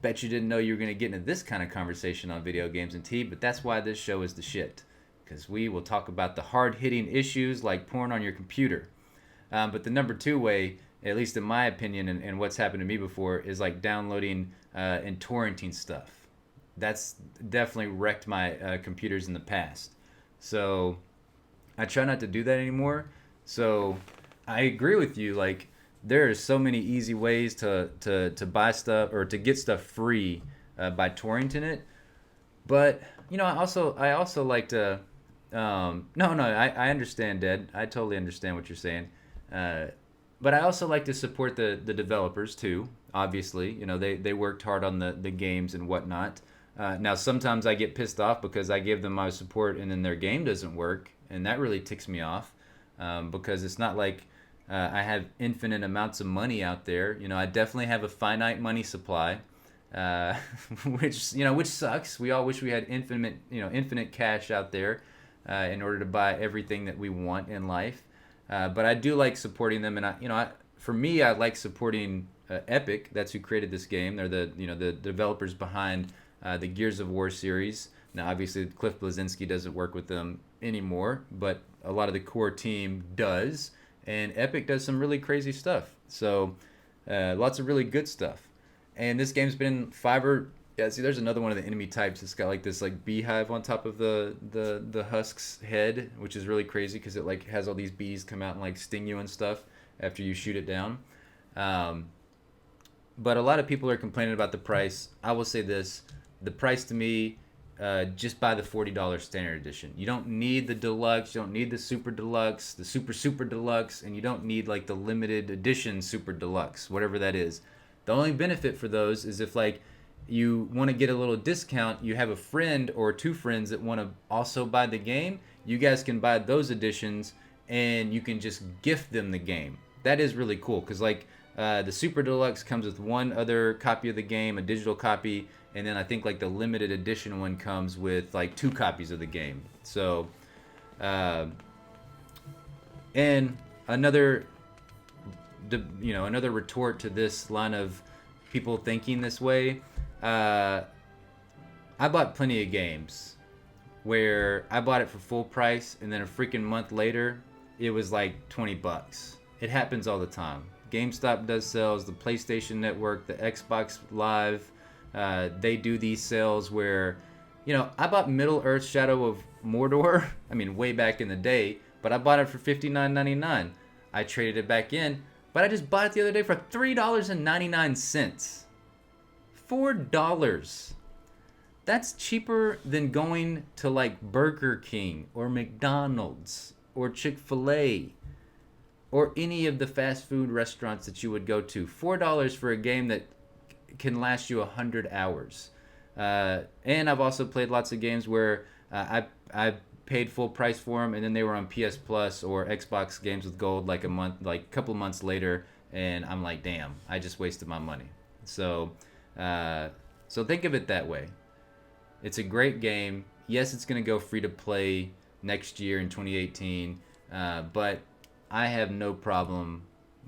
Bet you didn't know you were gonna get into this kind of conversation on Video Games and Tea, but that's why this show is the shit, because we will talk about the hard-hitting issues like porn on your computer. But the number two way, at least in my opinion, and what's happened to me before, is like downloading and torrenting stuff. That's definitely wrecked my computers in the past. So I try not to do that anymore. So I agree with you. Like, there are so many easy ways to buy stuff or to get stuff free by torrenting it. But I also like to. I understand, Dad. I totally understand what you're saying. But I also like to support the developers too. Obviously, they worked hard on the games and whatnot. Now sometimes I get pissed off because I give them my support and then their game doesn't work, and that really ticks me off, because it's not like I have infinite amounts of money out there. I definitely have a finite money supply, which sucks. We all wish we had infinite cash out there in order to buy everything that we want in life. But I do like supporting them, and for me, I like supporting Epic. That's who created this game. They're the developers behind the Gears of War series. Now, obviously, Cliff Bleszinski doesn't work with them anymore, but a lot of the core team does, and Epic does some really crazy stuff. So, lots of really good stuff. And this game's been there's another one of the enemy types. It's got like this beehive on top of the husk's head, which is really crazy because it has all these bees come out and sting you and stuff after you shoot it down. But a lot of people are complaining about the price. I will say this: the price to me, just buy the $40 standard edition. You don't need the deluxe. You don't need the super deluxe, the super deluxe, and you don't need the limited edition super deluxe, whatever that is. The only benefit for those is if you want to get a little discount, you have a friend or two friends that want to also buy the game, you guys can buy those editions and you can just gift them the game. That is really cool because the Super Deluxe comes with one other copy of the game, a digital copy, and then I think the limited edition one comes with two copies of the game. So, and another retort to this line of people thinking this way. I bought plenty of games where I bought it for full price and then a freaking month later it was $20. It happens all the time. GameStop does sales, the PlayStation Network, the Xbox Live, they do these sales where, I bought Middle-earth Shadow of Mordor, way back in the day, but I bought it for $59.99. I traded it back in, but I just bought it the other day for $3.99. $4. That's cheaper than going to Burger King or McDonald's or Chick-fil-A or any of the fast food restaurants that you would go to. $4 for a game that can last you 100 hours. And I've also played lots of games where I paid full price for them and then they were on PS Plus or Xbox Games with Gold a couple months later, and I'm damn, I just wasted my money. So think of it that way. It's a great game. Yes, it's going to go free to play next year in 2018, but I have no problem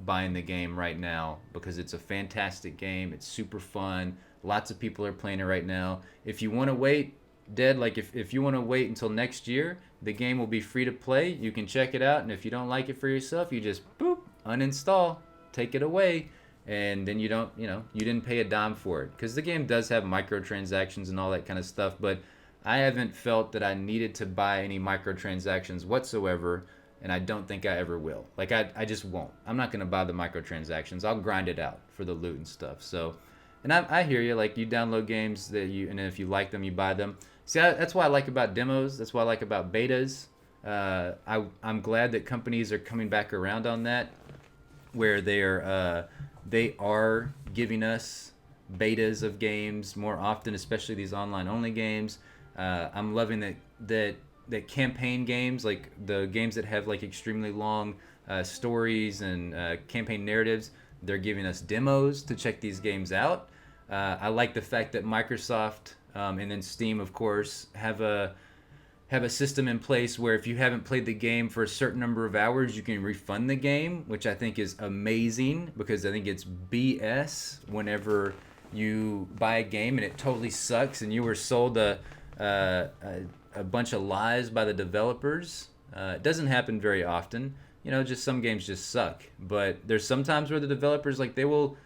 buying the game right now because it's a fantastic game. It's super fun. Lots of people are playing it right now. If you want to wait, if you want to wait until next year, the game will be free to play. You can check it out, and if you don't like it for yourself, you just boop, uninstall, take it away, and then you don't, you didn't pay a dime for it. Because the game does have microtransactions and all that kind of stuff, but I haven't felt that I needed to buy any microtransactions whatsoever, and I don't think I ever will. Like, I just won't. I'm not going to buy the microtransactions. I'll grind it out for the loot and stuff. So, and I hear you. Like, you download games and if you like them, you buy them. See, that's what I like about demos. That's what I like about betas. I'm glad that companies are coming back around on that, where they are giving us betas of games more often, especially these online-only games. I'm loving that campaign games, like the games that have like extremely long stories and campaign narratives, they're giving us demos to check these games out. I like the fact that Microsoft and then Steam, of course, have a system in place where if you haven't played the game for a certain number of hours, you can refund the game, which I think is amazing, because I think it's BS whenever you buy a game and it totally sucks and you were sold a bunch of lies by the developers. It doesn't happen very often. Just some games just suck. But there's sometimes where the developers, like, they will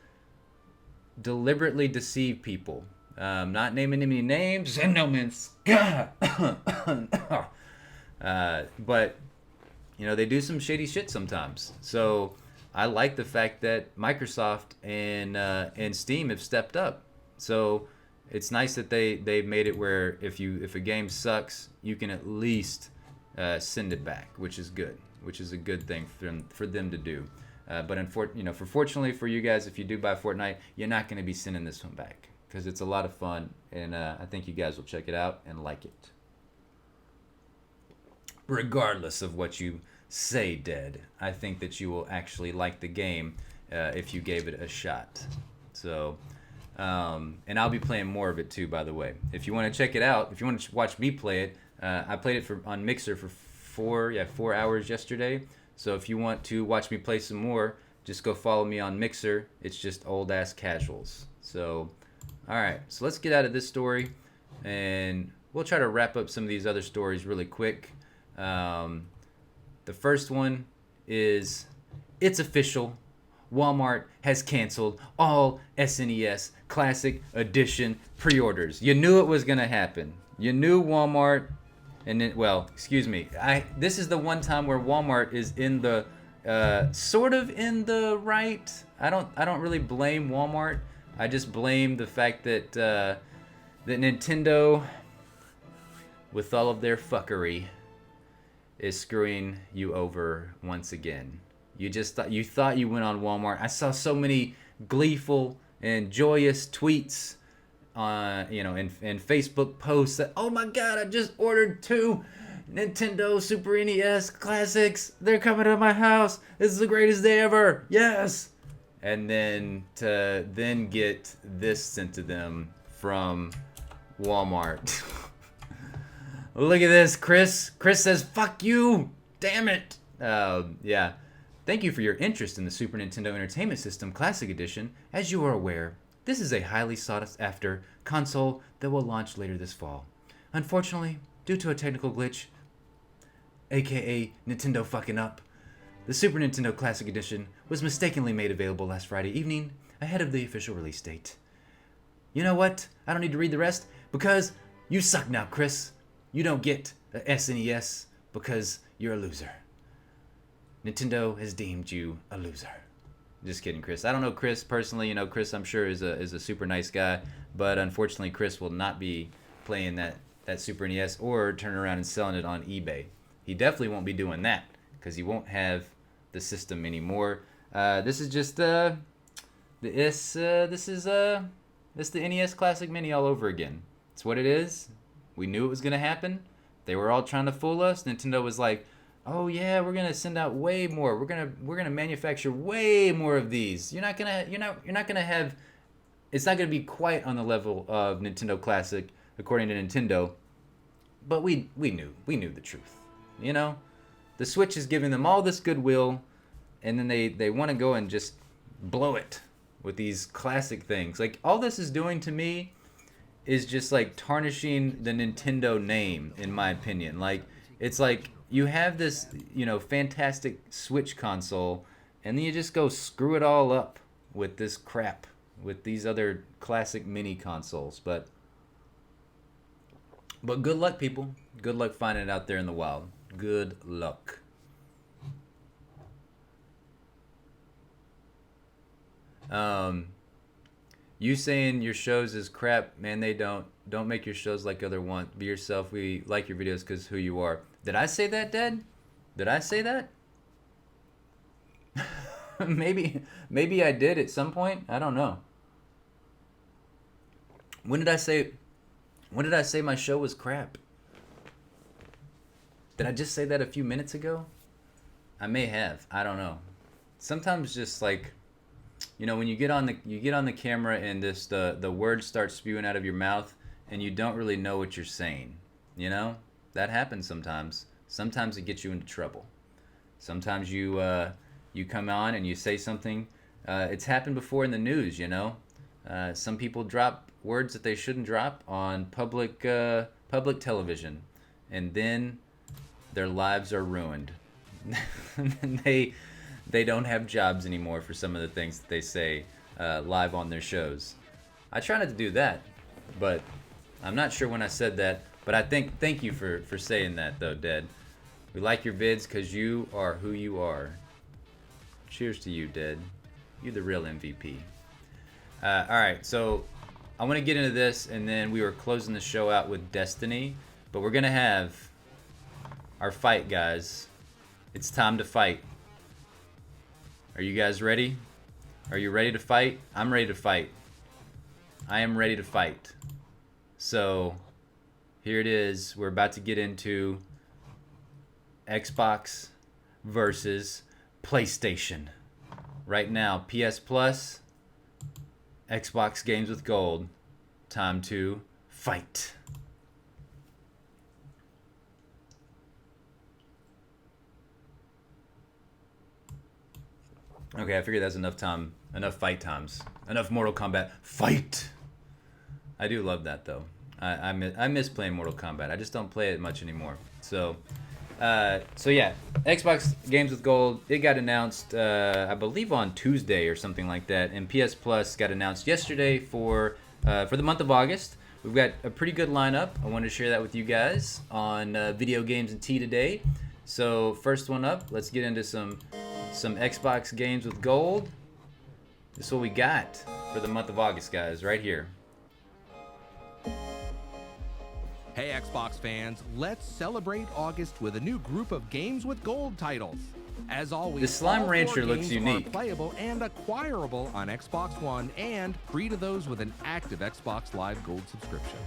deliberately deceive people. Not naming any names. But, they do some shady shit sometimes. So I like the fact that Microsoft and Steam have stepped up. So it's nice that they've made it where if a game sucks, you can at least send it back, which is good, which is a good thing for them to do. But fortunately for you guys, if you do buy Fortnite, you're not going to be sending this one back because it's a lot of fun, and I think you guys will check it out and like it. Regardless of what you say, Dead, I think that you will actually like the game if you gave it a shot. So. And I'll be playing more of it too, by the way. If you want to check it out, if you want to watch me play it, I played it on Mixer for 4 hours yesterday. So if you want to watch me play some more, just go follow me on Mixer. It's just Old Ass Casuals. So, alright, so let's get out of this story, and we'll try to wrap up some of these other stories really quick. The first one is, it's official. Walmart has canceled all SNES Classic Edition pre-orders. You knew it was going to happen. You knew Walmart, and then, this is the one time where Walmart is in the, sort of in the right. I don't really blame Walmart. I just blame the fact that, that Nintendo, with all of their fuckery, is screwing you over once again. You thought you went on Walmart. I saw so many gleeful and joyous tweets and Facebook posts that, oh my god, I just ordered 2 Nintendo Super NES Classics. They're coming to my house. This is the greatest day ever. Yes. And then to get this sent to them from Walmart. Look at this, Chris. Chris says, fuck you. Damn it. Yeah. Thank you for your interest in the Super Nintendo Entertainment System Classic Edition. As you are aware, this is a highly sought-after console that will launch later this fall. Unfortunately, due to a technical glitch, aka Nintendo fucking up, the Super Nintendo Classic Edition was mistakenly made available last Friday evening, ahead of the official release date. You know what? I don't need to read the rest, because you suck now, Chris. You don't get a SNES because you're a loser. Nintendo has deemed you a loser. Just kidding, Chris. I don't know Chris personally. Chris, I'm sure, is a super nice guy, but unfortunately, Chris will not be playing that Super NES or turning around and selling it on eBay. He definitely won't be doing that because he won't have the system anymore. This is just the NES Classic Mini all over again. It's what it is. We knew it was gonna happen. They were all trying to fool us. Nintendo was like, oh yeah, we're gonna send out way more. We're gonna manufacture way more of these. You're not gonna have. It's not gonna be quite on the level of Nintendo Classic, according to Nintendo. But we knew the truth, you know. The Switch is giving them all this goodwill, and then they want to go and just blow it with these classic things. Like, all this is doing to me is just like tarnishing the Nintendo name, in my opinion. Like, it's like you have this, you know, fantastic Switch console, and then you just go screw it all up with this crap, with these other classic mini consoles. But good luck, people. Good luck finding it out there in the wild. Good luck. You saying your shows is crap, man. They don't make your shows like other ones. Be yourself. We like your videos because who you are. Did I say that, Dad? Did I say that? maybe I did at some point. I don't know. When did I say my show was crap? Did I just say that a few minutes ago? I may have. I don't know. Sometimes just like, you know, when you get on the camera and this the words start spewing out of your mouth and you don't really know what you're saying. You know? That happens sometimes. Sometimes it gets you into trouble. Sometimes you come on and you say something. It's happened before in the news, you know. Some people drop words that they shouldn't drop on public television, and then their lives are ruined. they don't have jobs anymore for some of the things that they say live on their shows. I try not to do that, but I'm not sure when I said that. But I thank you for saying that, though, Dad. We like your vids because you are who you are. Cheers to you, Dad. You're the real MVP. All right, so I want to get into this, and then we were closing the show out with Destiny, but we're gonna have our fight, guys. It's time to fight. Are you guys ready? Are you ready to fight? I'm ready to fight. I am ready to fight. So here it is. We're about to get into Xbox versus PlayStation. Right now, PS Plus, Xbox Games with Gold. Time to fight. Okay, I figured that's enough time, enough fight times, enough Mortal Kombat fight. I do love that though. I miss playing Mortal Kombat. I just don't play it much anymore. So yeah, Xbox Games with Gold. It got announced, I believe on Tuesday or something like that, and PS Plus got announced yesterday for the month of August. We've got a pretty good lineup. I wanted to share that with you guys on Video Games and Tea today. So first one up, let's get into some Xbox Games with Gold. This is what we got for the month of August, guys, right here. Hey Xbox fans, let's celebrate August with a new group of Games with Gold titles. As always, the Slime all Rancher 4 looks games unique. are playable and acquirable on Xbox One and free to those with an active Xbox Live Gold subscription.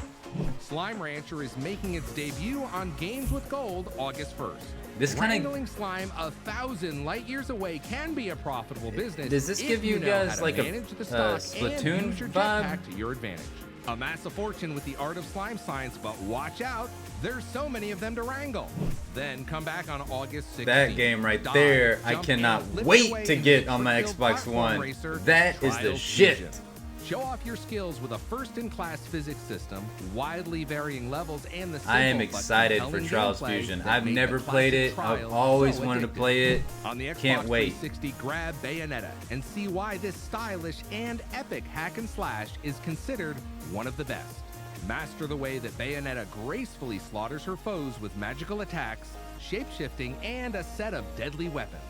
Slime Rancher is making its debut on Games with Gold August 1st. This kind Wrangling slime 1,000 light years away can be a profitable business. Does this if give you know guys how to like a manage the stock Splatoon and use your vibe? jetpack to your advantage. Amass a fortune with the art of slime science, but watch out, there's so many of them to wrangle. Then come back on August 16th. That game right Dive, there, I jump, cannot and flip wait your way to into get the on my Springfield Xbox platform One. racer, That is the Trials shit. Fusion. Show off your skills with a first-in-class physics system, widely varying levels, and the I am simple but excited for compelling Trials gameplay Fusion. that I've made never the played classic it. I've Trials always so wanted to addictive. play it. On the Xbox Can't wait. 360, grab Bayonetta and see why this stylish and epic hack and slash is considered one of the best. Master the way that Bayonetta gracefully slaughters her foes with magical attacks, shape-shifting, and a set of deadly weapons.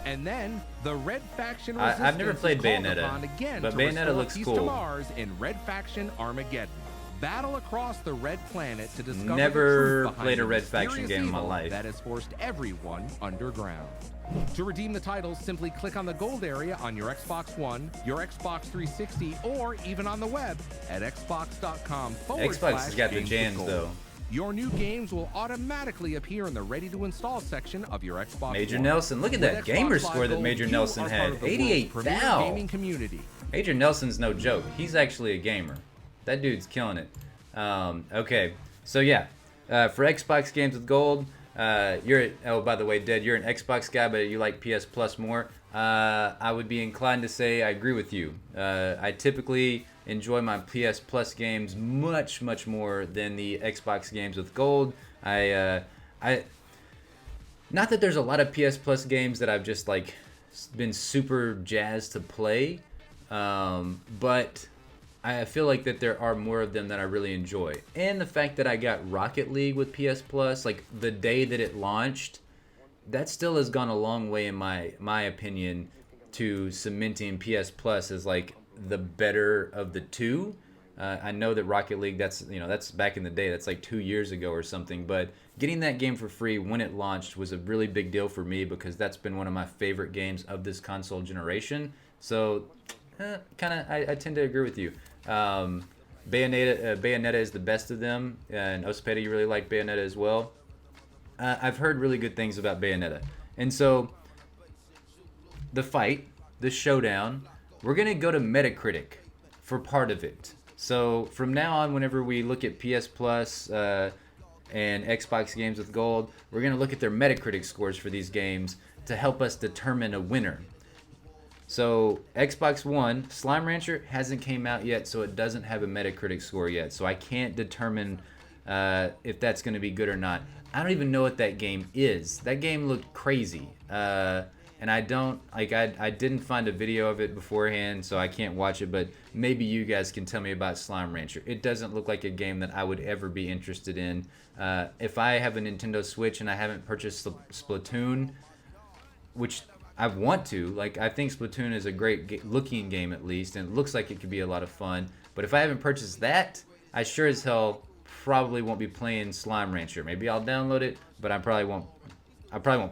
And then the Red Faction Resistance I've never played is called Bayonetta, upon again but to Bayonetta restore looks peace cool. to Mars in Red Faction Armageddon. Battle across the Red Planet to discover Never the truth behind played a the Red Faction mysterious game in my evil life. that has forced everyone underground. To redeem the titles, simply click on the gold area on your Xbox One, your Xbox 360, or even on the web at xbox.com/. Xbox has got the Games with jams Gold. though. Your new games will automatically appear in the ready-to-install section of your Xbox Major One. Nelson, look at With that Xbox gamer Live score that Gold, Major you Nelson are had. part of the world's 88 premier thou. gaming community. Major Nelson's no joke. He's actually a gamer. That dude's killing it. Okay, so yeah, for Xbox games with gold, oh, by the way, Dead, you're an Xbox guy, but you like PS Plus more. I would be inclined to say I agree with you. I typically enjoy my PS Plus games much more than the Xbox games with gold. I not that there's a lot of PS Plus games that I've just like been super jazzed to play, but I feel like that there are more of them that I really enjoy. And the fact that I got Rocket League with PS Plus, like the day that it launched, that still has gone a long way in my opinion to cementing PS Plus as like the better of the two. I know that Rocket League, that's back in the day, that's like 2 years ago or something, but getting that game for free when it launched was a really big deal for me because that's been one of my favorite games of this console generation. So I tend to agree with you. Bayonetta is the best of them, and Osapeda, you really like Bayonetta as well. I've heard really good things about Bayonetta, and so the showdown, we're gonna go to Metacritic for part of it. So from now on, whenever we look at PS Plus and Xbox games with gold, we're gonna look at their Metacritic scores for these games to help us determine a winner. So Xbox One, Slime Rancher hasn't came out yet, so it doesn't have a Metacritic score yet. So I can't determine if that's going to be good or not. I don't even know what that game is. That game looked crazy, and I didn't find a video of it beforehand, so I can't watch it. But maybe you guys can tell me about Slime Rancher. It doesn't look like a game that I would ever be interested in. If I have a Nintendo Switch and I haven't purchased Splatoon, which I want to. Like, I think Splatoon is a great looking game at least, and it looks like it could be a lot of fun. But if I haven't purchased that, I sure as hell probably won't be playing Slime Rancher. Maybe I'll download it, but I probably won't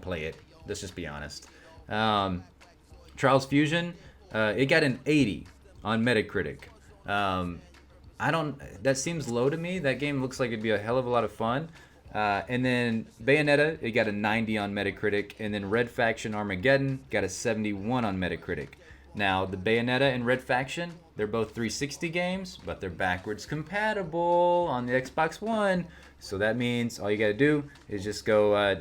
play it. Let's just be honest. Trials Fusion, it got an 80 on Metacritic. That seems low to me. That game looks like it'd be a hell of a lot of fun. And then Bayonetta, it got a 90 on Metacritic. And then Red Faction Armageddon got a 71 on Metacritic. Now, the Bayonetta and Red Faction, they're both 360 games, but they're backwards compatible on the Xbox One. So that means all you gotta do is just go...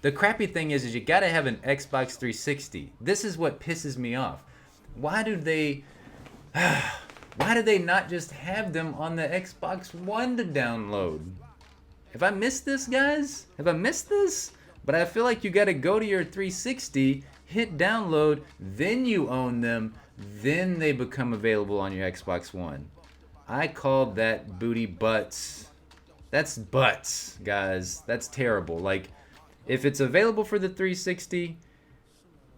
the crappy thing is you gotta have an Xbox 360. This is what pisses me off. Why do they not just have them on the Xbox One to download? Have I missed this, guys? Have I missed this? But I feel like you gotta go to your 360, hit download, then you own them, then they become available on your Xbox One. I called that booty butts. That's butts, guys. That's terrible. Like, if it's available for the 360,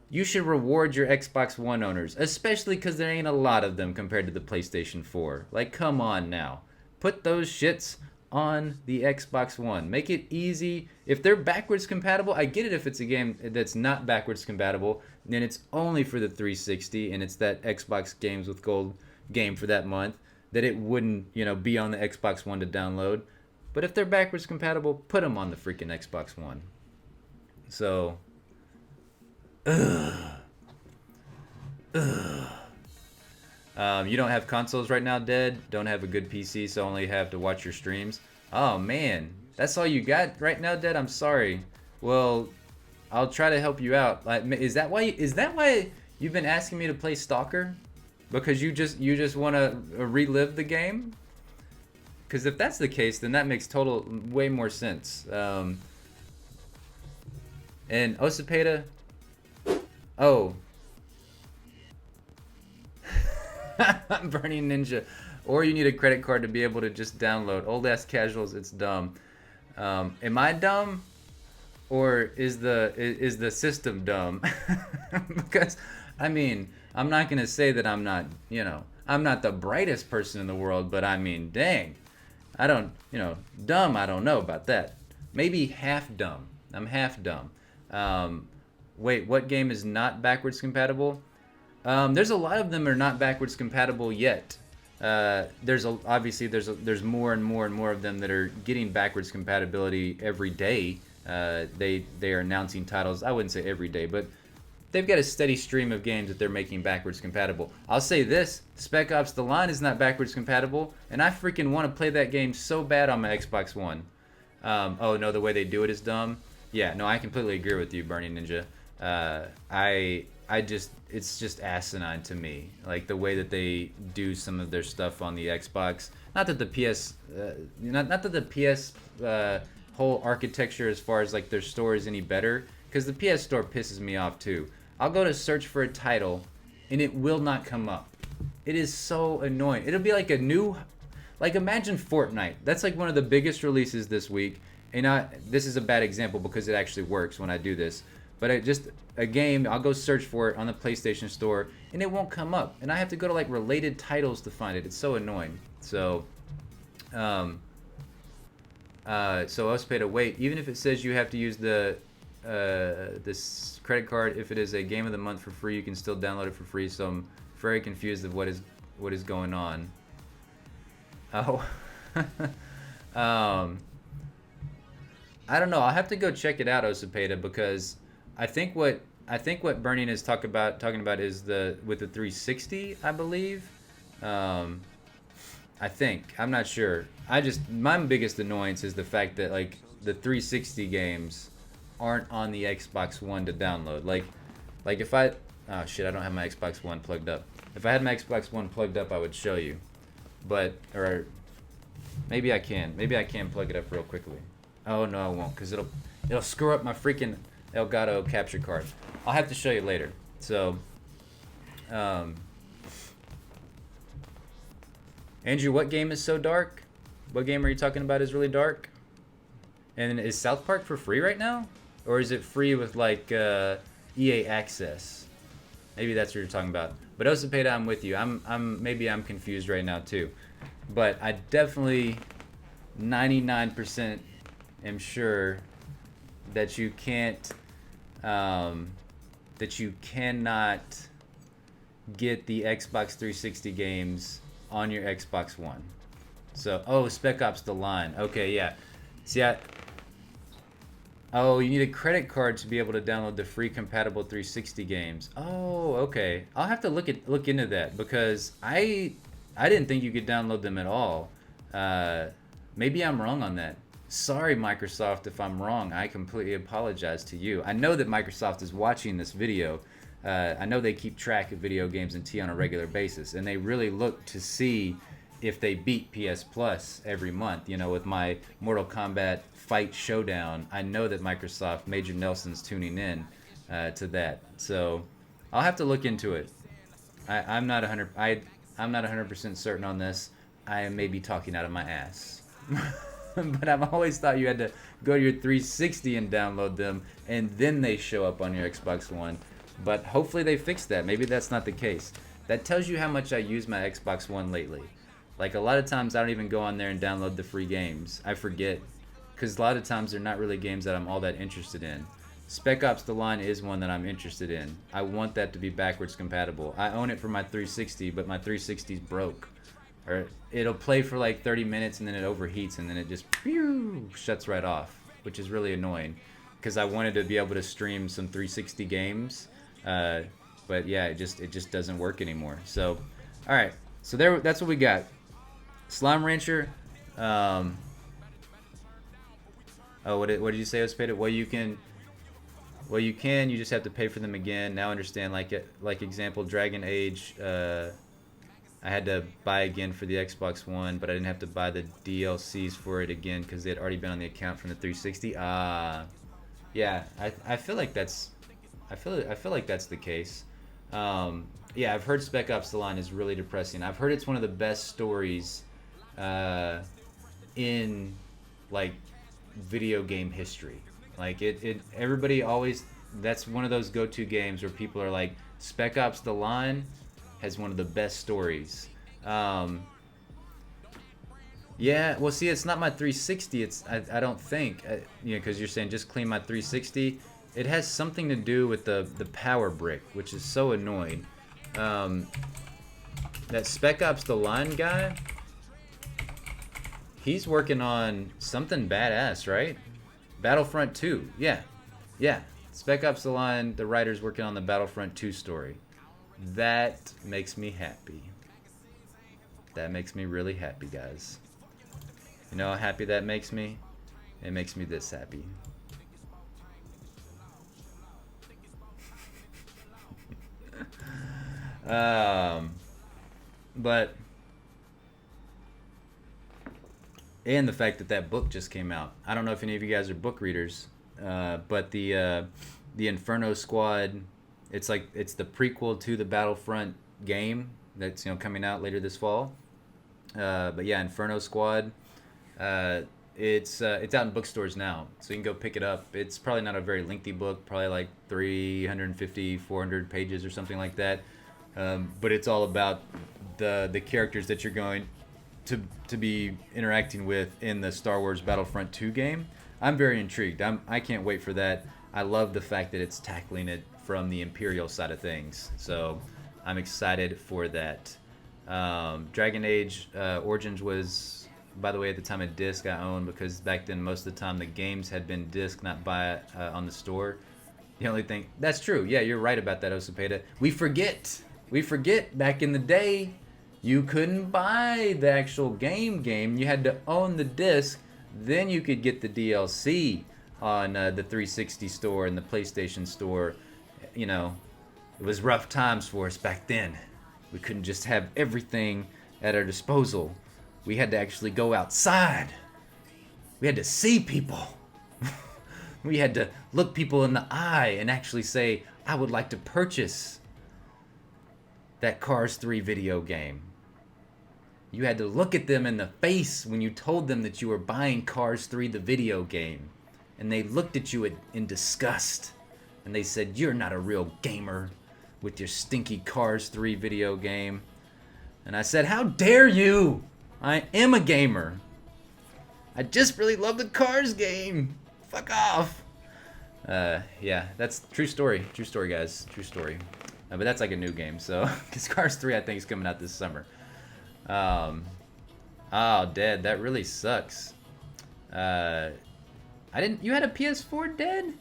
you should reward your Xbox One owners, especially because there ain't a lot of them compared to the PlayStation 4. Like, come on now. Put those shits on the Xbox One. Make it easy. If they're backwards compatible, I get it if it's a game that's not backwards compatible, then it's only for the 360 and it's that Xbox Games with Gold game for that month, that it wouldn't, be on the Xbox One to download. But if they're backwards compatible, put them on the freaking Xbox One. So, you don't have consoles right now, Dead? Don't have a good PC, so only have to watch your streams? Oh, man. That's all you got right now, Dead? I'm sorry. Well, I'll try to help you out. Is that why you've been asking me to play Stalker? Because you just want to relive the game? Because if that's the case, then that makes way more sense. And Osapeda... Oh... Burning Ninja. Or you need a credit card to be able to just download. Old ass casuals, it's dumb. Am I dumb? Or is the system dumb? Because, I'm not going to say that I'm not, I'm not the brightest person in the world, but dang. I don't, dumb, I don't know about that. Maybe half dumb. I'm half dumb. Wait, what game is not backwards compatible? There's a lot of them are not backwards compatible yet. There's more and more of them that are getting backwards compatibility every day. They are announcing titles. I wouldn't say every day, but they've got a steady stream of games that they're making backwards compatible. I'll say this, Spec Ops The Line is not backwards compatible, and I freaking want to play that game so bad on my Xbox One. Oh no, the way they do it is dumb. Yeah, no, I completely agree with you, Bernie Ninja. It's just asinine to me, like the way that they do some of their stuff on the Xbox. Not that the PS, not that the PS whole architecture as far as like their store is any better, because the PS store pisses me off too. I'll go to search for a title, and it will not come up. It is so annoying. It'll be like a new, like imagine Fortnite. That's like one of the biggest releases this week, and this is a bad example because it actually works when I do this. But a game, I'll go search for it on the PlayStation Store, and it won't come up. And I have to go to like related titles to find it. It's so annoying. So, so I was paid to wait. Even if it says you have to use this credit card, if it is a game of the month for free, you can still download it for free. So I'm very confused of what is going on. Oh, I don't know. I'll have to go check it out, Osapeda, because I think what Bernie is talking about is with the 360, I believe. I think, I'm not sure. My biggest annoyance is the fact that like the 360 games aren't on the Xbox One to download. Like if oh shit, I don't have my Xbox One plugged up. If I had my Xbox One plugged up, I would show you. Or maybe I can. Maybe I can plug it up real quickly. Oh no, I won't, because it'll screw up my freaking Elgato capture card. I'll have to show you later. So, Andrew, what game is so dark? What game are you talking about is really dark? And is South Park for free right now? Or is it free with like EA Access? Maybe that's what you're talking about. But Osapeda, I'm with you. Maybe I'm confused right now too. But I definitely 99% am sure that you can't that you cannot get the Xbox 360 games on your Xbox One. So, Spec Ops The Line. Okay, yeah. See, you need a credit card to be able to download the free compatible 360 games. Oh, okay. I'll have to look into that, because I didn't think you could download them at all. Maybe I'm wrong on that. Sorry, Microsoft, if I'm wrong. I completely apologize to you. I know that Microsoft is watching this video. I know they keep track of Video Games and T on a regular basis, and they really look to see if they beat PS Plus every month. You know, with my Mortal Kombat Fight Showdown, I know that Microsoft, Major Nelson's tuning in to that. So I'll have to look into it. I'm not 100% certain on this. I may be talking out of my ass. But I've always thought you had to go to your 360 and download them, and then they show up on your Xbox One. But hopefully they fixed that. Maybe that's not the case. That tells you how much I use my Xbox One lately. Like, a lot of times I don't even go on there and download the free games. I forget. Because a lot of times they're not really games that I'm all that interested in. Spec Ops The Line is one that I'm interested in. I want that to be backwards compatible. I own it for my 360, but my 360's broke. Or it'll play for like 30 minutes and then it overheats and then it just shuts right off, which is really annoying, because I wanted to be able to stream some 360 games, but yeah, it just doesn't work anymore. So, all right, so that's what we got. Slime Rancher. Oh, what did you say, Ospada? Well, you can. You just have to pay for them again. Now understand, like example, Dragon Age. I had to buy again for the Xbox One, but I didn't have to buy the DLCs for it again because they had already been on the account from the 360. Yeah, I feel like that's the case. Yeah, I've heard Spec Ops The Line is really depressing. I've heard it's one of the best stories in like video game history. Like everybody always, that's one of those go-to games where people are like, Spec Ops The Line has one of the best stories. Yeah, well, see, it's not my 360. I don't think, because you're saying just clean my 360. It has something to do with the power brick, which is so annoying. That Spec Ops The Line guy, he's working on something badass, right? Battlefront 2, yeah. Spec Ops: The Line, the writer's working on the Battlefront 2 story. That makes me happy. That makes me really happy, guys. You know how happy that makes me? It makes me this happy. But and the fact that that book just came out. I don't know if any of you guys are book readers, but the Inferno Squad, it's the prequel to the Battlefront game that's coming out later this fall. But yeah, Inferno Squad. It's out in bookstores now, so you can go pick it up. It's probably not a very lengthy book, probably like 350, 400 pages or something like that. But it's all about the characters that you're going to be interacting with in the Star Wars Battlefront 2 game. I'm very intrigued. I can't wait for that. I love the fact that it's tackling it from the Imperial side of things. So I'm excited for that. Dragon Age Origins was, by the way, at the time a disc I owned, because back then most of the time the games had been disc, not buy on the store. The only thing that's true. Yeah, you're right about that, Osapeda. We forget back in the day you couldn't buy the actual game. You had to own the disc, then you could get the DLC on the 360 store and the PlayStation store. It was rough times for us back then. We couldn't just have everything at our disposal. We had to actually go outside. We had to see people. We had to look people in the eye and actually say, I would like to purchase that Cars 3 video game. You had to look at them in the face when you told them that you were buying Cars 3 the video game. And they looked at you in disgust. And they said, you're not a real gamer with your stinky Cars 3 video game. And I said, how dare you? I am a gamer. I just really love the Cars game. Fuck off. Yeah, that's true story. True story, guys. True story. But that's like a new game, so because Cars 3 I think is coming out this summer. Oh, Dead, that really sucks. You had a PS4, Dead?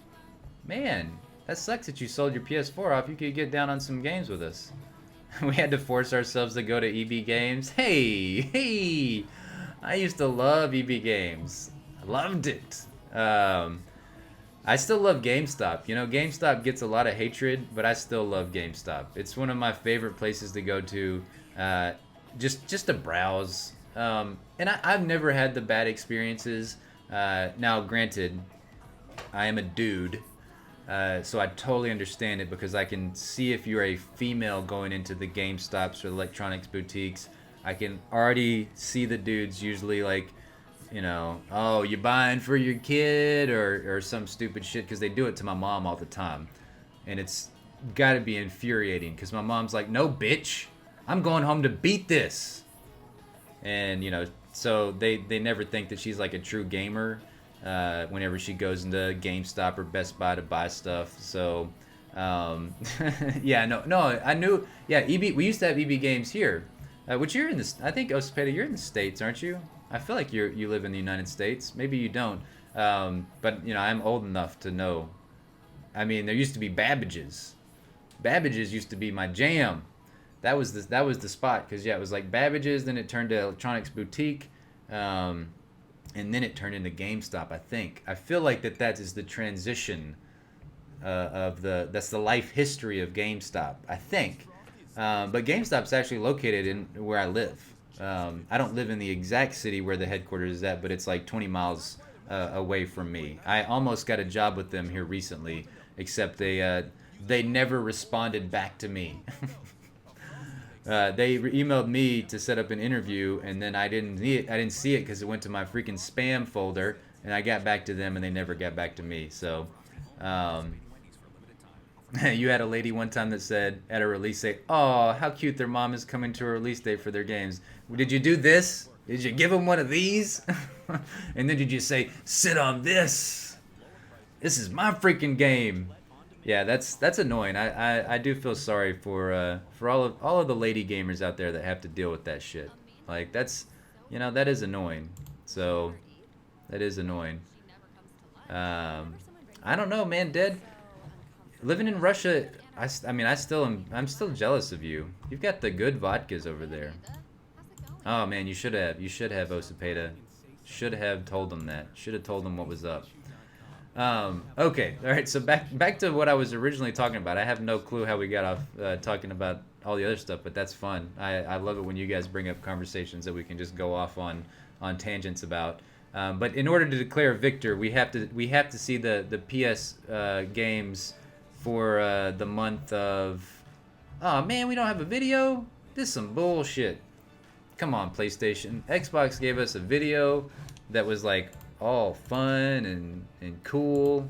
Man, that sucks that you sold your PS4 off. You could get down on some games with us. We had to force ourselves to go to EB Games. Hey, I used to love EB Games. I loved it. I still love GameStop. GameStop gets a lot of hatred, but I still love GameStop. It's one of my favorite places to go to, just to browse. And I've never had the bad experiences. Now, granted, I am a dude, so I totally understand it, because I can see if you're a female going into the GameStops or electronics boutiques. I can already see the dudes usually like, oh, you buying for your kid or some stupid shit, because they do it to my mom all the time. And it's got to be infuriating, because my mom's like, no, bitch, I'm going home to beat this. And, so they never think that she's like a true gamer whenever she goes into GameStop or Best Buy to buy stuff. So, yeah, no, I knew, yeah, we used to have EB Games here. Which you're in I think, Osapeda, you're in the States, aren't you? I feel like you live in the United States. Maybe you don't. But, I'm old enough to know. I mean, there used to be Babbage's. Babbage's used to be my jam. That was the spot, because, yeah, it was like Babbage's, then it turned to Electronics Boutique, and then it turned into GameStop, I think. I feel like that is the transition that's the life history of GameStop, I think. But GameStop's actually located in where I live. I don't live in the exact city where the headquarters is at, but it's like 20 miles away from me. I almost got a job with them here recently, except they never responded back to me. They emailed me to set up an interview, and then I didn't see it because it went to my freaking spam folder, and I got back to them, and they never got back to me. So, you had a lady one time that said at a release say, "Oh, how cute their mom is coming to a release date for their games. Did you do this? Did you give them one of these?" And then did you say, "Sit on this? This is my freaking game." Yeah, that's annoying. I do feel sorry for all of the lady gamers out there that have to deal with that shit. Like, that's, that is annoying. So, that is annoying. I don't know, man, Dead. living in Russia, I mean, I'm still jealous of you. You've got the good vodkas over there. Oh man, you should have Osipeda. Should have told them that. Should have told them what was up. Okay, all right. So back to what I was originally talking about. I have no clue how we got off talking about all the other stuff, but that's fun. I love it when you guys bring up conversations that we can just go off on tangents about. But in order to declare a victor, we have to see the PS games for the month of. Oh man, we don't have a video. This is some bullshit. Come on, PlayStation. Xbox gave us a video that was like all fun and cool.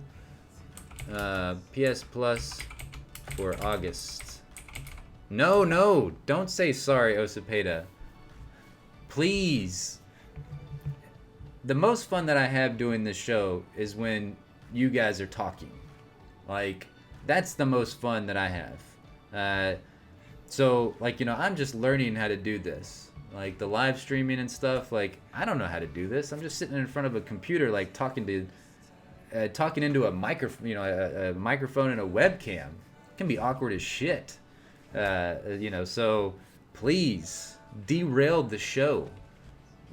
PS Plus for August. No, don't say sorry, Osipeda. Please. The most fun that I have doing this show is when you guys are talking. Like, that's the most fun that I have. So, like, you know, I'm just learning how to do this. Like, the live streaming and stuff, like, I don't know how to do this. I'm just sitting in front of a computer, like, talking into a microphone, you know, a microphone and a webcam. It can be awkward as shit. You know, so please, derailed the show.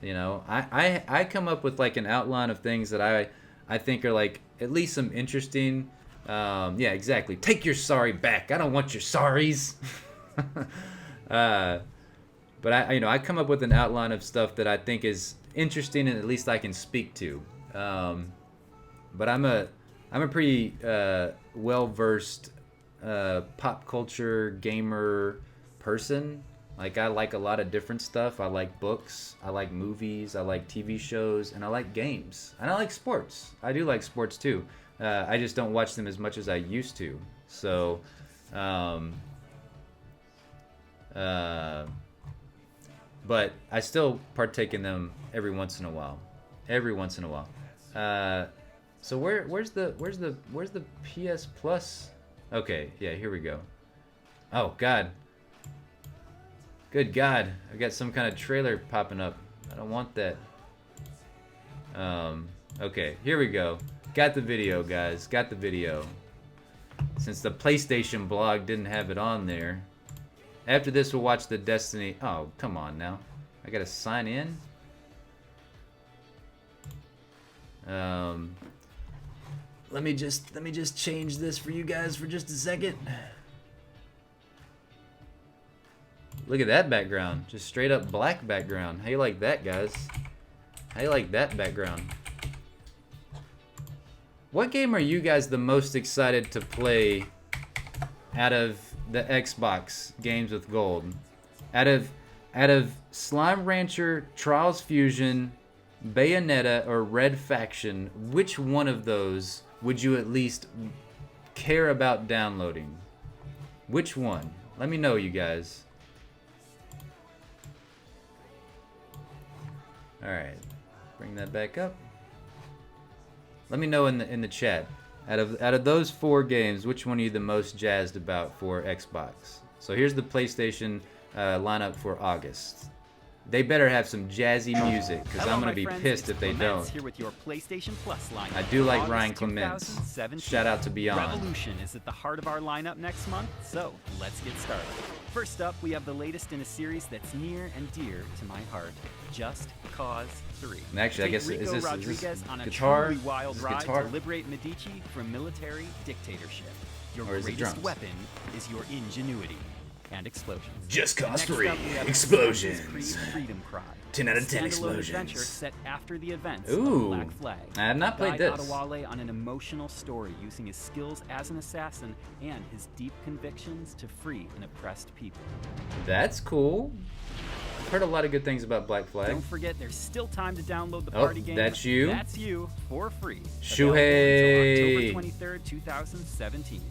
You know, I come up with, like, an outline of things that I think are, like, at least some interesting, yeah, exactly. Take your sorry back. I don't want your sorries. But I come up with an outline of stuff that I think is interesting and at least I can speak to. But I'm a pretty well-versed pop culture gamer person. Like, I like a lot of different stuff. I like books, I like movies, I like TV shows, and I like games. And I like sports. I do like sports too. I just don't watch them as much as I used to. So, but I still partake in them every once in a while. So where's the PS Plus? Okay, yeah, here we go. Oh God. Good God, I got some kind of trailer popping up. I don't want that. Okay, here we go. Got the video, guys. Got the video. Since the PlayStation blog didn't have it on there. After this, we'll watch the Destiny. Oh, come on now. I gotta sign in. Let me just change this for you guys for just a second. Look at that background. Just straight up black background. How you like that, guys? How you like that background? What game are you guys the most excited to play out of the Xbox games with gold? Out of Slime Rancher, Trials Fusion, Bayonetta, or Red Faction, which one of those would you at least care about downloading? Which one? Let me know, you guys. Alright. Bring that back up. Let me know in the chat. Out of those 4 games, which one are you the most jazzed about for Xbox? So here's the PlayStation lineup for August. They better have some jazzy music, because I'm going to be pissed if they don't. Here with your PlayStation Plus lineup. I do like August Ryan Clements. 2017. Shout out to Beyond. Revolution is at the heart of our lineup next month, so let's get started. First up, we have the latest in a series that's near and dear to my heart, Just Cause 3. And actually, I guess, Take is Rico this Rodriguez on a guitar? truly wild Is this ride guitar? to liberate Medici from military dictatorship. Your Or is it greatest drums? weapon is your ingenuity and explosions. Just Cause Next up, 3. we have Explosions. Assassin's Creed Freedom Cry. 10 out of 10 Standalone explosions. adventure set after the events Ooh. of Black Flag. I have not played Guide this. Adewale on an emotional story using his skills as an assassin and his deep convictions to free an oppressed people. That's cool. I've heard a lot of good things about Black Flag. Don't forget, there's still time to download the Oh, party game. that's you? That's you for free. Shuhei. Available until October 23rd, 2017.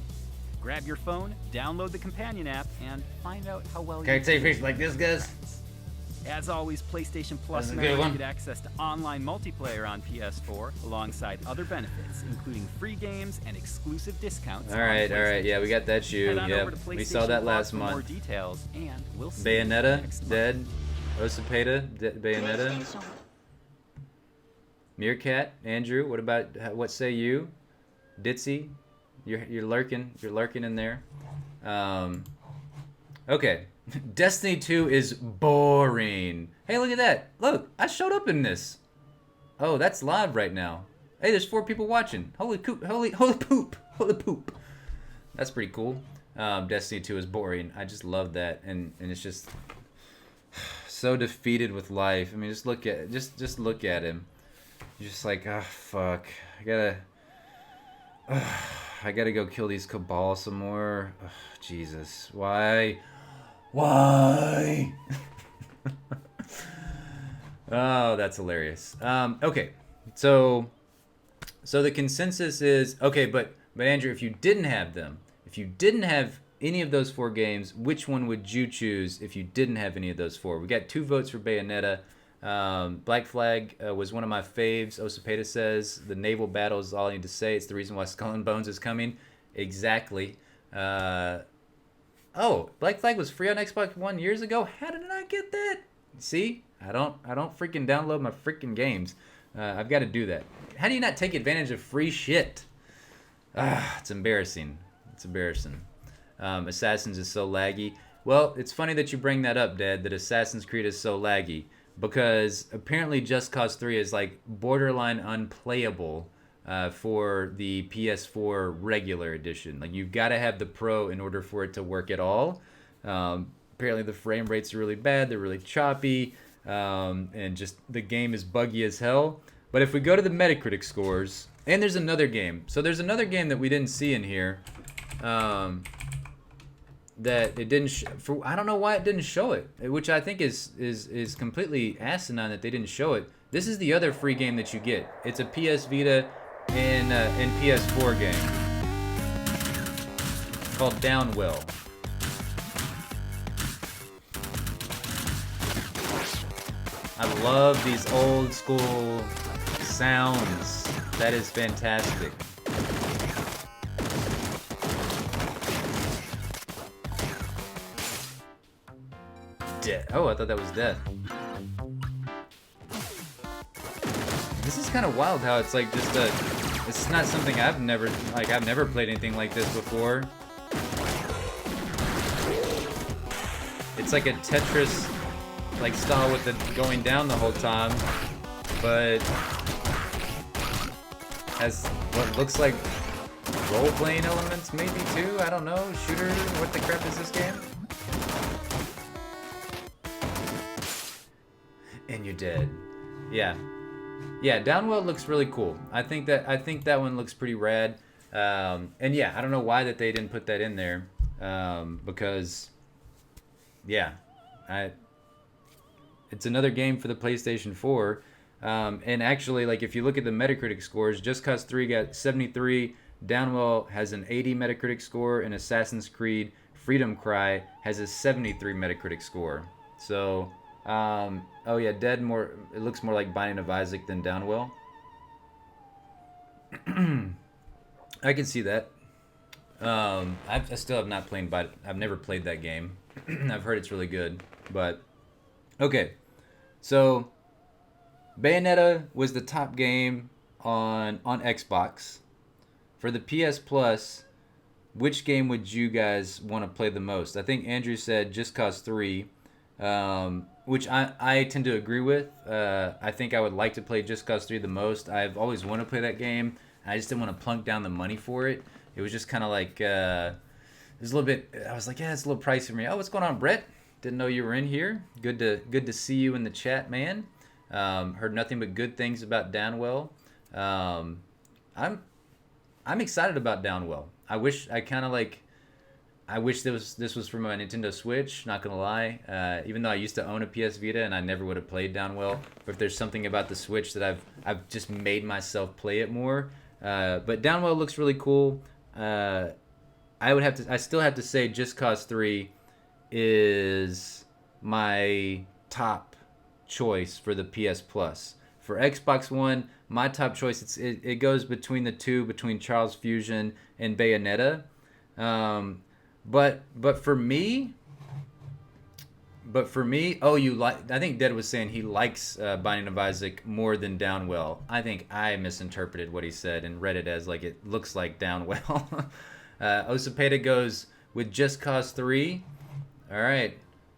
Grab your phone, download the companion app, and find out how well Can I you take do pictures like this, guys? As always, PlayStation Plus That's a good members one. get access to online multiplayer on PS4, alongside other benefits, including free games and exclusive discounts. All right. on PlayStation. Yeah, we got that shoe. Head on Yep, over to we saw that PlayStation last Plus for more month. details, and we'll see you Bayonetta, next month. dead. Osipeda, Bayonetta. Meerkat, Andrew, what say you? Ditzy, You're lurking. You're lurking in there. Okay. Destiny 2 is boring. Hey, look at that. Look, I showed up in this. Oh, that's live right now. Hey, there's 4 people watching. Holy poop. Holy poop. Holy poop. That's pretty cool. Destiny 2 is boring. I just love that. And it's just so defeated with life. I mean, just look at him. You're just like, oh, fuck. I gotta go kill these Cabal some more. Ugh, Jesus. Why? Oh, that's hilarious. Okay. So the consensus is, okay, but Andrew, if you didn't have them, if you didn't have any of those 4 games, which one would you choose if you didn't have any of those 4? We got 2 votes for Bayonetta. Black Flag was one of my faves. Osapeta says the naval battle is all I need to say. It's the reason why Skull and Bones is coming. Exactly. Oh, Black Flag was free on Xbox One years ago. How did I get that? See, I don't freaking download my freaking games. I've got to do that. How do you not take advantage of free shit? It's embarrassing. It's embarrassing. Assassins is so laggy. Well, it's funny that you bring that up, Dad. That Assassin's Creed is so laggy. Because apparently Just Cause 3 is like borderline unplayable for the PS4 regular edition. Like you've got to have the Pro in order for it to work at all. Apparently the frame rates are really bad. They're really choppy. And just the game is buggy as hell. But if we go to the Metacritic scores, and there's another game. So there's another game that we didn't see in here. That it didn't I don't know why it didn't show it, which I think is completely asinine that they didn't show it. This is the other free game that you get. It's a PS Vita and PS4 game called Downwell. I love these old school sounds. That is fantastic. Dead. Oh, I thought that was death. This is kind of wild how it's like just it's not something I've never played anything like this before. It's like a Tetris like style with the going down the whole time, but has what looks like role-playing elements maybe too. I don't know. Shooter. What the crap is this game? And you're dead. Yeah. Downwell looks really cool. I think that one looks pretty rad. And yeah, I don't know why that they didn't put that in there. Because yeah, it's another game for the PlayStation 4. And actually, like if you look at the Metacritic scores, Just Cause 3 got 73. Downwell has an 80 Metacritic score, and Assassin's Creed Freedom Cry has a 73 Metacritic score. So. Oh yeah, Dead more. It looks more like Binding of Isaac than Downwell. I can see that. I still have not played, but I've never played that game. I've heard it's really good, but okay. So Bayonetta was the top game on Xbox. For the PS Plus, which game would you guys want to play the most? I think Andrew said Just Cause 3. Which I tend to agree with. I think I would like to play Just Cause 3 the most. I've always wanted to play that game. I just didn't want to plunk down the money for it. It was just kind of like, it was a little bit, I was like, yeah, it's a little pricey for me. Oh, what's going on, Brett? Didn't know you were in here. Good to see you in the chat, man. Heard nothing but good things about Downwell. I'm excited about Downwell. I wish this was for my Nintendo Switch, not gonna lie. Even though I used to own a PS Vita and I never would have played Downwell. But if there's something about the Switch that I've just made myself play it more. But Downwell looks really cool. I still have to say Just Cause 3 is my top choice for the PS Plus. For Xbox One, my top choice, it goes between the two, between Charles Fusion and Bayonetta. But for me, But for me, I think Dead was saying he likes Binding of Isaac more than Downwell. I think I misinterpreted what he said and read it as like it looks like Downwell. Osapeda goes with Just Cause 3. All right,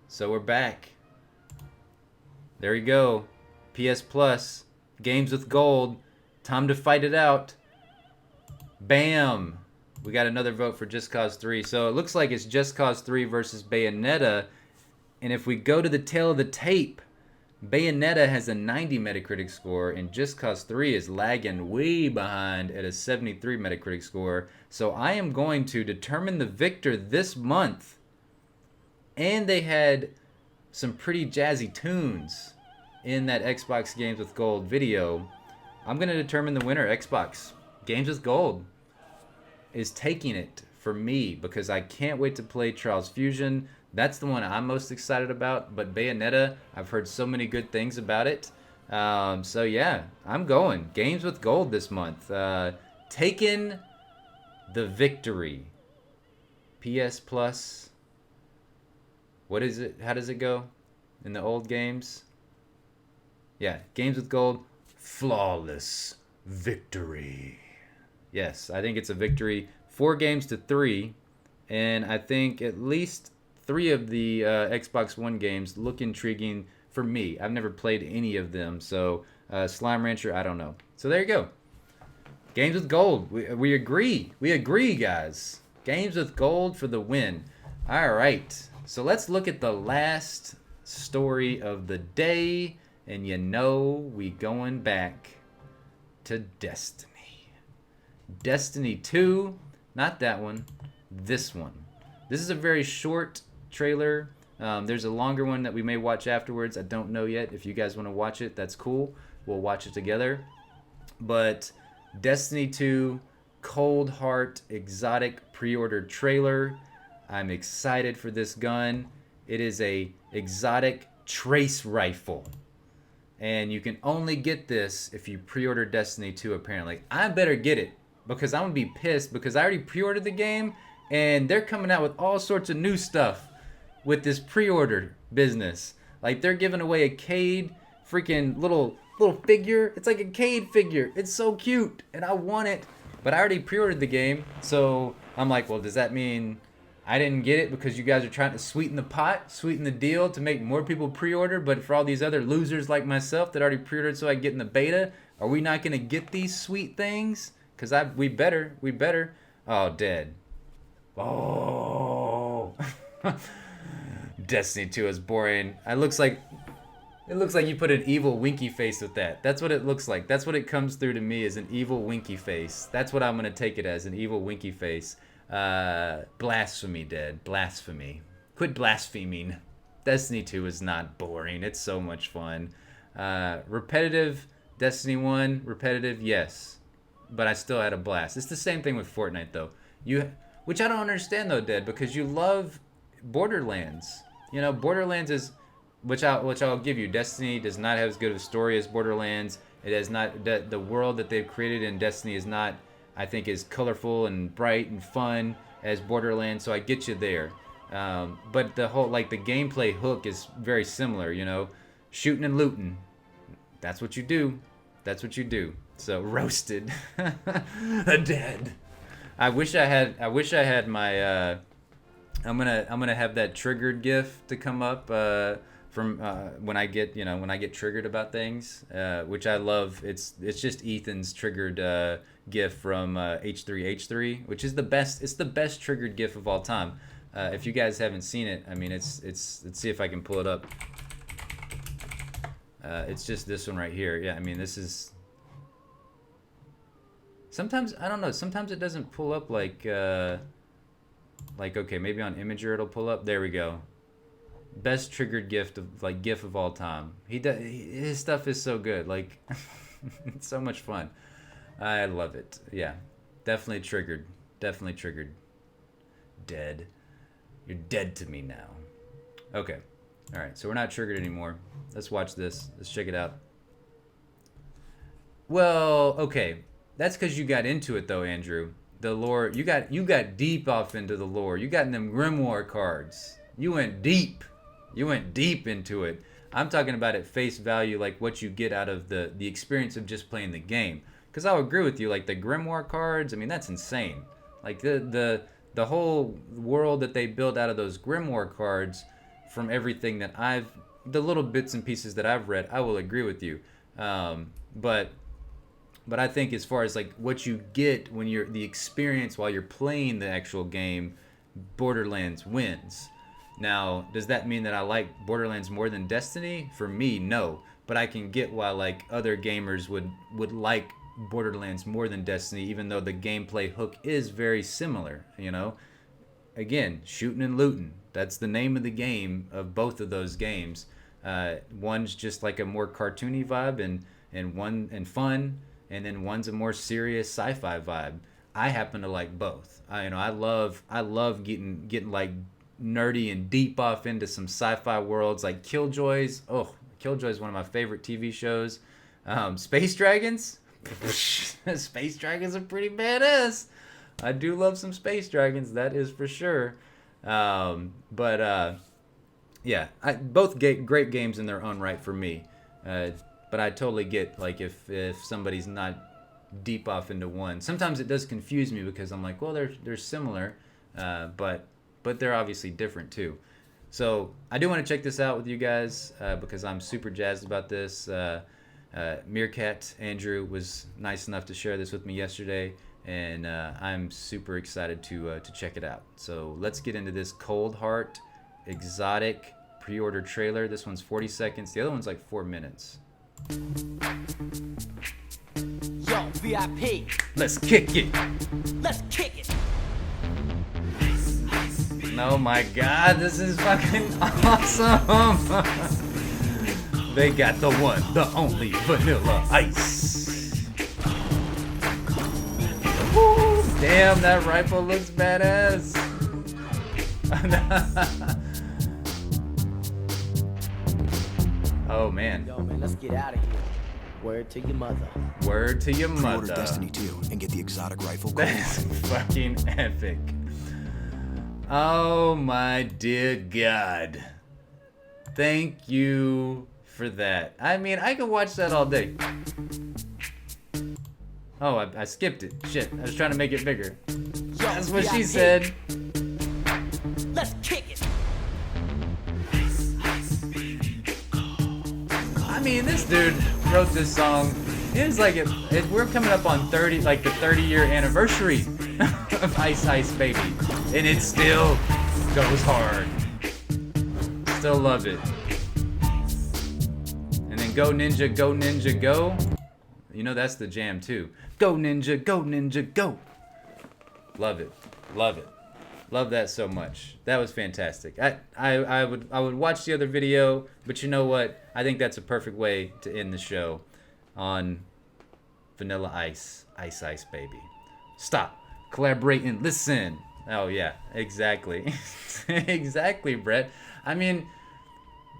so we're back. There you go. PS Plus, games with gold. Time to fight it out. Bam! We got another vote for Just Cause 3. So it looks like it's Just Cause 3 versus Bayonetta. And if we go to the tail of the tape, Bayonetta has a 90 Metacritic score, and Just Cause 3 is lagging way behind at a 73 Metacritic score. So I am going to determine the victor this month. And they had some pretty jazzy tunes in that Xbox Games with Gold video. I'm going to determine the winner. Xbox Games with Gold is taking it for me because I can't wait to play Trials Fusion. That's the one I'm most excited about. But Bayonetta, I've heard so many good things about it. So yeah, I'm going. Games with Gold this month. Taking the victory. PS Plus. What is it? How does it go in the old games? Yeah, Games with Gold. Flawless victory. Yes, I think it's a victory. 4 games to 3. And I think at least 3 of the Xbox One games look intriguing for me. I've never played any of them. So Slime Rancher, I don't know. So there you go. Games with Gold. We agree. We agree, guys. Games with Gold for the win. All right. So let's look at the last story of the day. And you know we going back to Destiny. Destiny 2. Not that one. This one. This is a very short trailer. There's a longer one that we may watch afterwards. I don't know yet. If you guys want to watch it, that's cool. We'll watch it together. But Destiny 2 Cold Heart Exotic pre-order trailer. I'm excited for this gun. It is a exotic trace rifle. And you can only get this if you pre-order Destiny 2 apparently. I better get it because I'm going to be pissed because I already pre-ordered the game and they're coming out with all sorts of new stuff with this pre-order business. Like they're giving away a Cade freaking little figure. It's like a Cade figure. It's so cute and I want it. But I already pre-ordered the game. So I'm like, well, does that mean I didn't get it because you guys are trying to sweeten the pot, sweeten the deal to make more people pre-order? But for all these other losers like myself that already pre-ordered so I get in the beta, are we not going to get these sweet things? Because we better. Oh, dead. Oh. Destiny 2 is boring. It looks like you put an evil winky face with that. That's what it looks like. That's what it comes through to me as an evil winky face. That's what I'm going to take it as, an evil winky face. Blasphemy, Dead. Blasphemy. Quit blaspheming. Destiny 2 is not boring. It's so much fun. Repetitive. Destiny 1. Repetitive, yes. But I still had a blast. It's the same thing with Fortnite, though. Which I don't understand, though, Dead, because you love Borderlands. You know, Borderlands is... Which I'll give you. Destiny does not have as good of a story as Borderlands. It has not... The world that they've created in Destiny is not... I think is colorful and bright and fun as Borderlands, so I get you there. But the whole, like, the gameplay hook is very similar, you know? Shooting and looting. That's what you do. That's what you do. So, roasted. Dead. I wish I had my, I'm gonna have that triggered GIF to come up, from when I get triggered about things, which I love. It's just Ethan's triggered GIF from H3H3, which is the best. It's the best triggered GIF of all time. If you guys haven't seen it, I mean, it's. Let's see if I can pull it up. It's just this one right here. Yeah, I mean, this is. Sometimes I don't know. Sometimes it doesn't pull up like okay, maybe on Imager it'll pull up. There we go. Best triggered GIF of all time. His stuff is so good. Like, it's so much fun. I love it. Yeah, definitely triggered. Definitely triggered. Dead. You're dead to me now. Okay. All right. So we're not triggered anymore. Let's watch this. Let's check it out. Well, okay. That's because you got into it though, Andrew. The lore. You got deep off into the lore. You got in them grimoire cards. You went deep. You went deep into it. I'm talking about at face value, like what you get out of the experience of just playing the game. Because I'll agree with you, like the Grimoire cards, I mean, that's insane. Like the whole world that they built out of those Grimoire cards, from everything that the little bits and pieces that I've read, I will agree with you. But I think as far as like what you get when you're the experience while you're playing the actual game, Borderlands wins. Now, does that mean that I like Borderlands more than Destiny? For me, no. But I can get why like other gamers would like Borderlands more than Destiny, even though the gameplay hook is very similar, you know? Again, shooting and looting. That's the name of the game of both of those games. One's just like a more cartoony vibe and fun, and then one's a more serious sci-fi vibe. I happen to like both. I love getting like nerdy and deep off into some sci-fi worlds like Killjoys. Oh, Killjoys is one of my favorite TV shows. Space Dragons. Space Dragons are pretty badass. I do love some Space Dragons, that is for sure. Yeah, both great games in their own right for me. But I totally get like if somebody's not deep off into one. Sometimes it does confuse me because I'm like, well, they're similar, but they're obviously different too. So I do want to check this out with you guys because I'm super jazzed about this. Meerkat Andrew was nice enough to share this with me yesterday, and I'm super excited to check it out. So let's get into this Cold Heart Exotic pre-order trailer. This one's 40 seconds. The other one's like 4 minutes. Yo, VIP. Let's kick it. Let's kick it. Oh my god, this is fucking awesome. They got the one, the only Vanilla Ice. Woo, damn, that rifle looks badass. Oh man. Yo, man, let's get out of here. Word to your mother. Word to your mother. Pre-order Destiny 2 and get the exotic rifle. That's fucking epic. Oh my dear God. Thank you for that. I mean, I could watch that all day. Oh, I skipped it. Shit, I was trying to make it bigger. That's what she said. Let's kick it. I mean, this dude wrote this song. It was like we're coming up on 30, like the 30-year anniversary of Ice Ice Baby, and it still goes hard. Still love it. And then Go Ninja, Go Ninja, Go. You know that's the jam too. Go Ninja, Go Ninja, Go. Love it, love it, love that so much. That was fantastic. I would watch the other video, but you know what? I think that's a perfect way to end the show on Vanilla Ice, Ice Ice Baby. Stop, collaborate and listen. Oh yeah, exactly, exactly, Brett. I mean,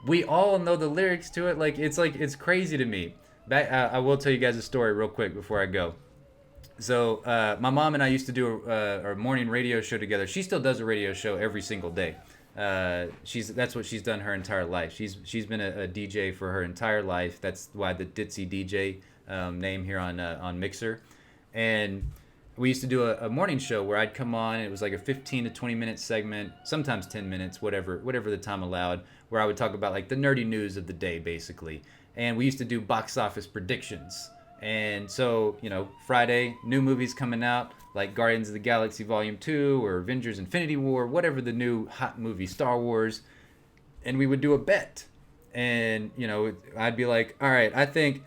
we all know the lyrics to it. Like it's crazy to me. I will tell you guys a story real quick before I go. So my mom and I used to do a morning radio show together. She still does a radio show every single day. That's what she's done her entire life. She's been a DJ for her entire life. That's why the Ditzy DJ name here on Mixer. And we used to do a morning show where I'd come on. And it was like a 15 to 20 minute segment, sometimes 10 minutes, whatever the time allowed, where I would talk about like the nerdy news of the day, basically. And we used to do box office predictions. And so, you know, Friday, new movies coming out, like Guardians of the Galaxy Volume 2 or Avengers Infinity War, whatever the new hot movie, Star Wars. And we would do a bet. And, you know, I'd be like, all right, I think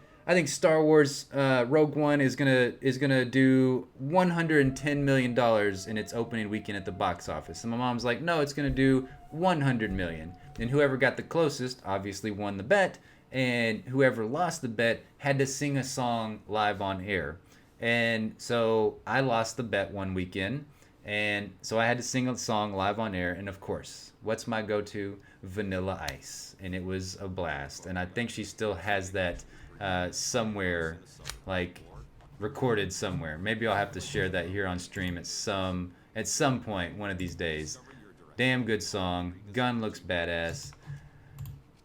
Star Wars Rogue One is gonna do $110 million in its opening weekend at the box office. And my mom's like, no, it's gonna do $100 million. And whoever got the closest obviously won the bet. And whoever lost the bet had to sing a song live on air. And so I lost the bet one weekend. And so I had to sing a song live on air. And of course, what's my go-to? Vanilla Ice. And it was a blast. And I think she still has that somewhere, like recorded somewhere. Maybe I'll have to share that here on stream at some point one of these days. Damn good song. Gun looks badass.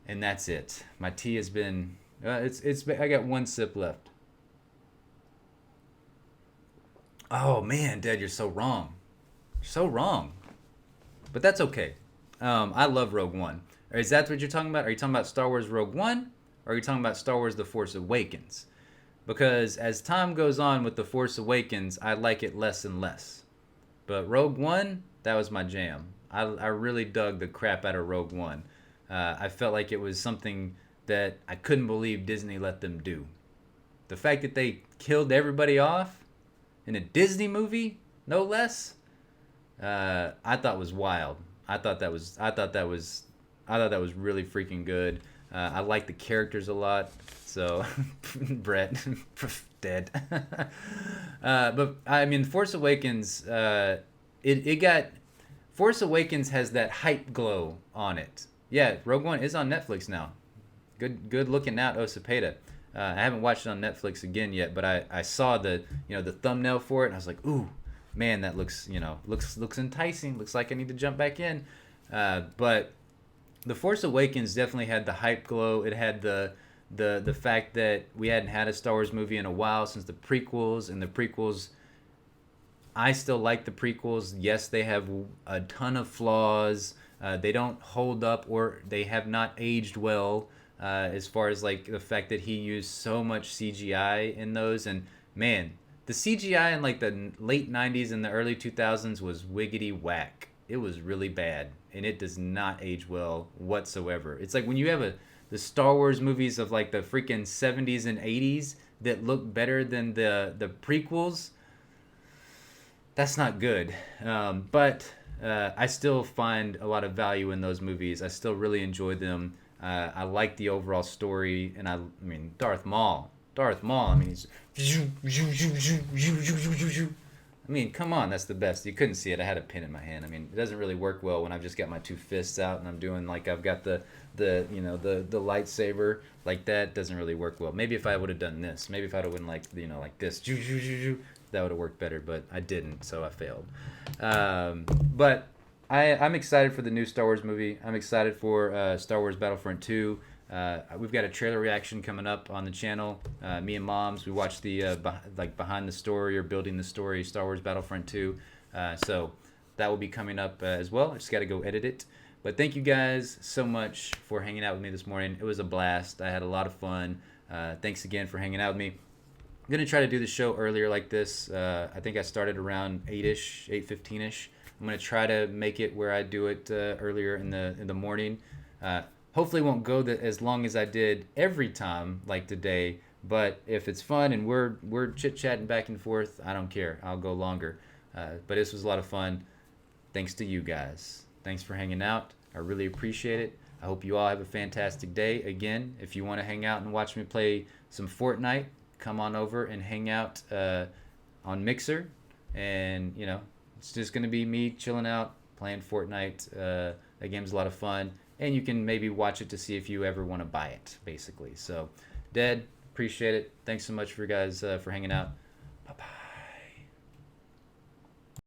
And that's it. My tea has been, I got one sip left. Oh man, Dad, you're so wrong. You're so wrong. But that's okay. I love Rogue One. Is that what you're talking about? Are you talking about Star Wars Rogue One? Or are you talking about Star Wars The Force Awakens? Because as time goes on with The Force Awakens, I like it less and less. But Rogue One, that was my jam. I really dug the crap out of Rogue One. I felt like it was something that I couldn't believe Disney let them do. The fact that they killed everybody off in a Disney movie, no less, I thought was wild. I thought that was really freaking good. I like the characters a lot. So, Brett, dead. But I mean, Force Awakens, Force Awakens has that hype glow on it. Yeah, Rogue One is on Netflix now. Good looking out, Cepeda. I haven't watched it on Netflix again yet, but I saw the thumbnail for it, and I was like, ooh, man, that looks enticing. Looks like I need to jump back in. But The Force Awakens definitely had the hype glow. It had the fact that we hadn't had a Star Wars movie in a while since the prequels, and the prequels, I still like the prequels. Yes, they have a ton of flaws. They don't hold up, or they have not aged well, as far as like the fact that he used so much CGI in those. And man, the CGI in like the late 90s and the early 2000s was wiggity whack. It was really bad, and it does not age well whatsoever. It's like when you have the Star Wars movies of like the freaking 70s and 80s that look better than the prequels. That's not good. But I still find a lot of value in those movies. I still really enjoy them. I like the overall story, and I mean, Darth Maul. I mean, he's. I mean, come on, that's the best. You couldn't see it. I had a pin in my hand. I mean, it doesn't really work well when I've just got my two fists out and I'm doing like I've got the lightsaber like that. Doesn't really work well. Maybe if I would have done this, maybe if I'd have went like like this, that would have worked better. But I didn't, so I failed. But I'm excited for the new Star Wars movie. I'm excited for Star Wars Battlefront 2. We've got a trailer reaction coming up on the channel. Me and Moms, we watched the behind the story or building the story Star Wars Battlefront 2. So that will be coming up as well. I just got to go edit it. But thank you guys so much for hanging out with me this morning. It was a blast. I had a lot of fun. Thanks again for hanging out with me. I'm going to try to do the show earlier like this. I think I started around 8-ish, 8:15-ish. I'm going to try to make it where I do it earlier in the morning. Hopefully it won't go as long as I did every time like today, but if it's fun and we're chit-chatting back and forth, I don't care. I'll go longer. But this was a lot of fun. Thanks to you guys. Thanks for hanging out. I really appreciate it. I hope you all have a fantastic day. Again, if you want to hang out and watch me play some Fortnite, come on over and hang out on Mixer. And, it's just going to be me chilling out, playing Fortnite. That game's a lot of fun. And you can maybe watch it to see if you ever want to buy it, basically. So, Dad, appreciate it. Thanks so much for you guys for hanging out.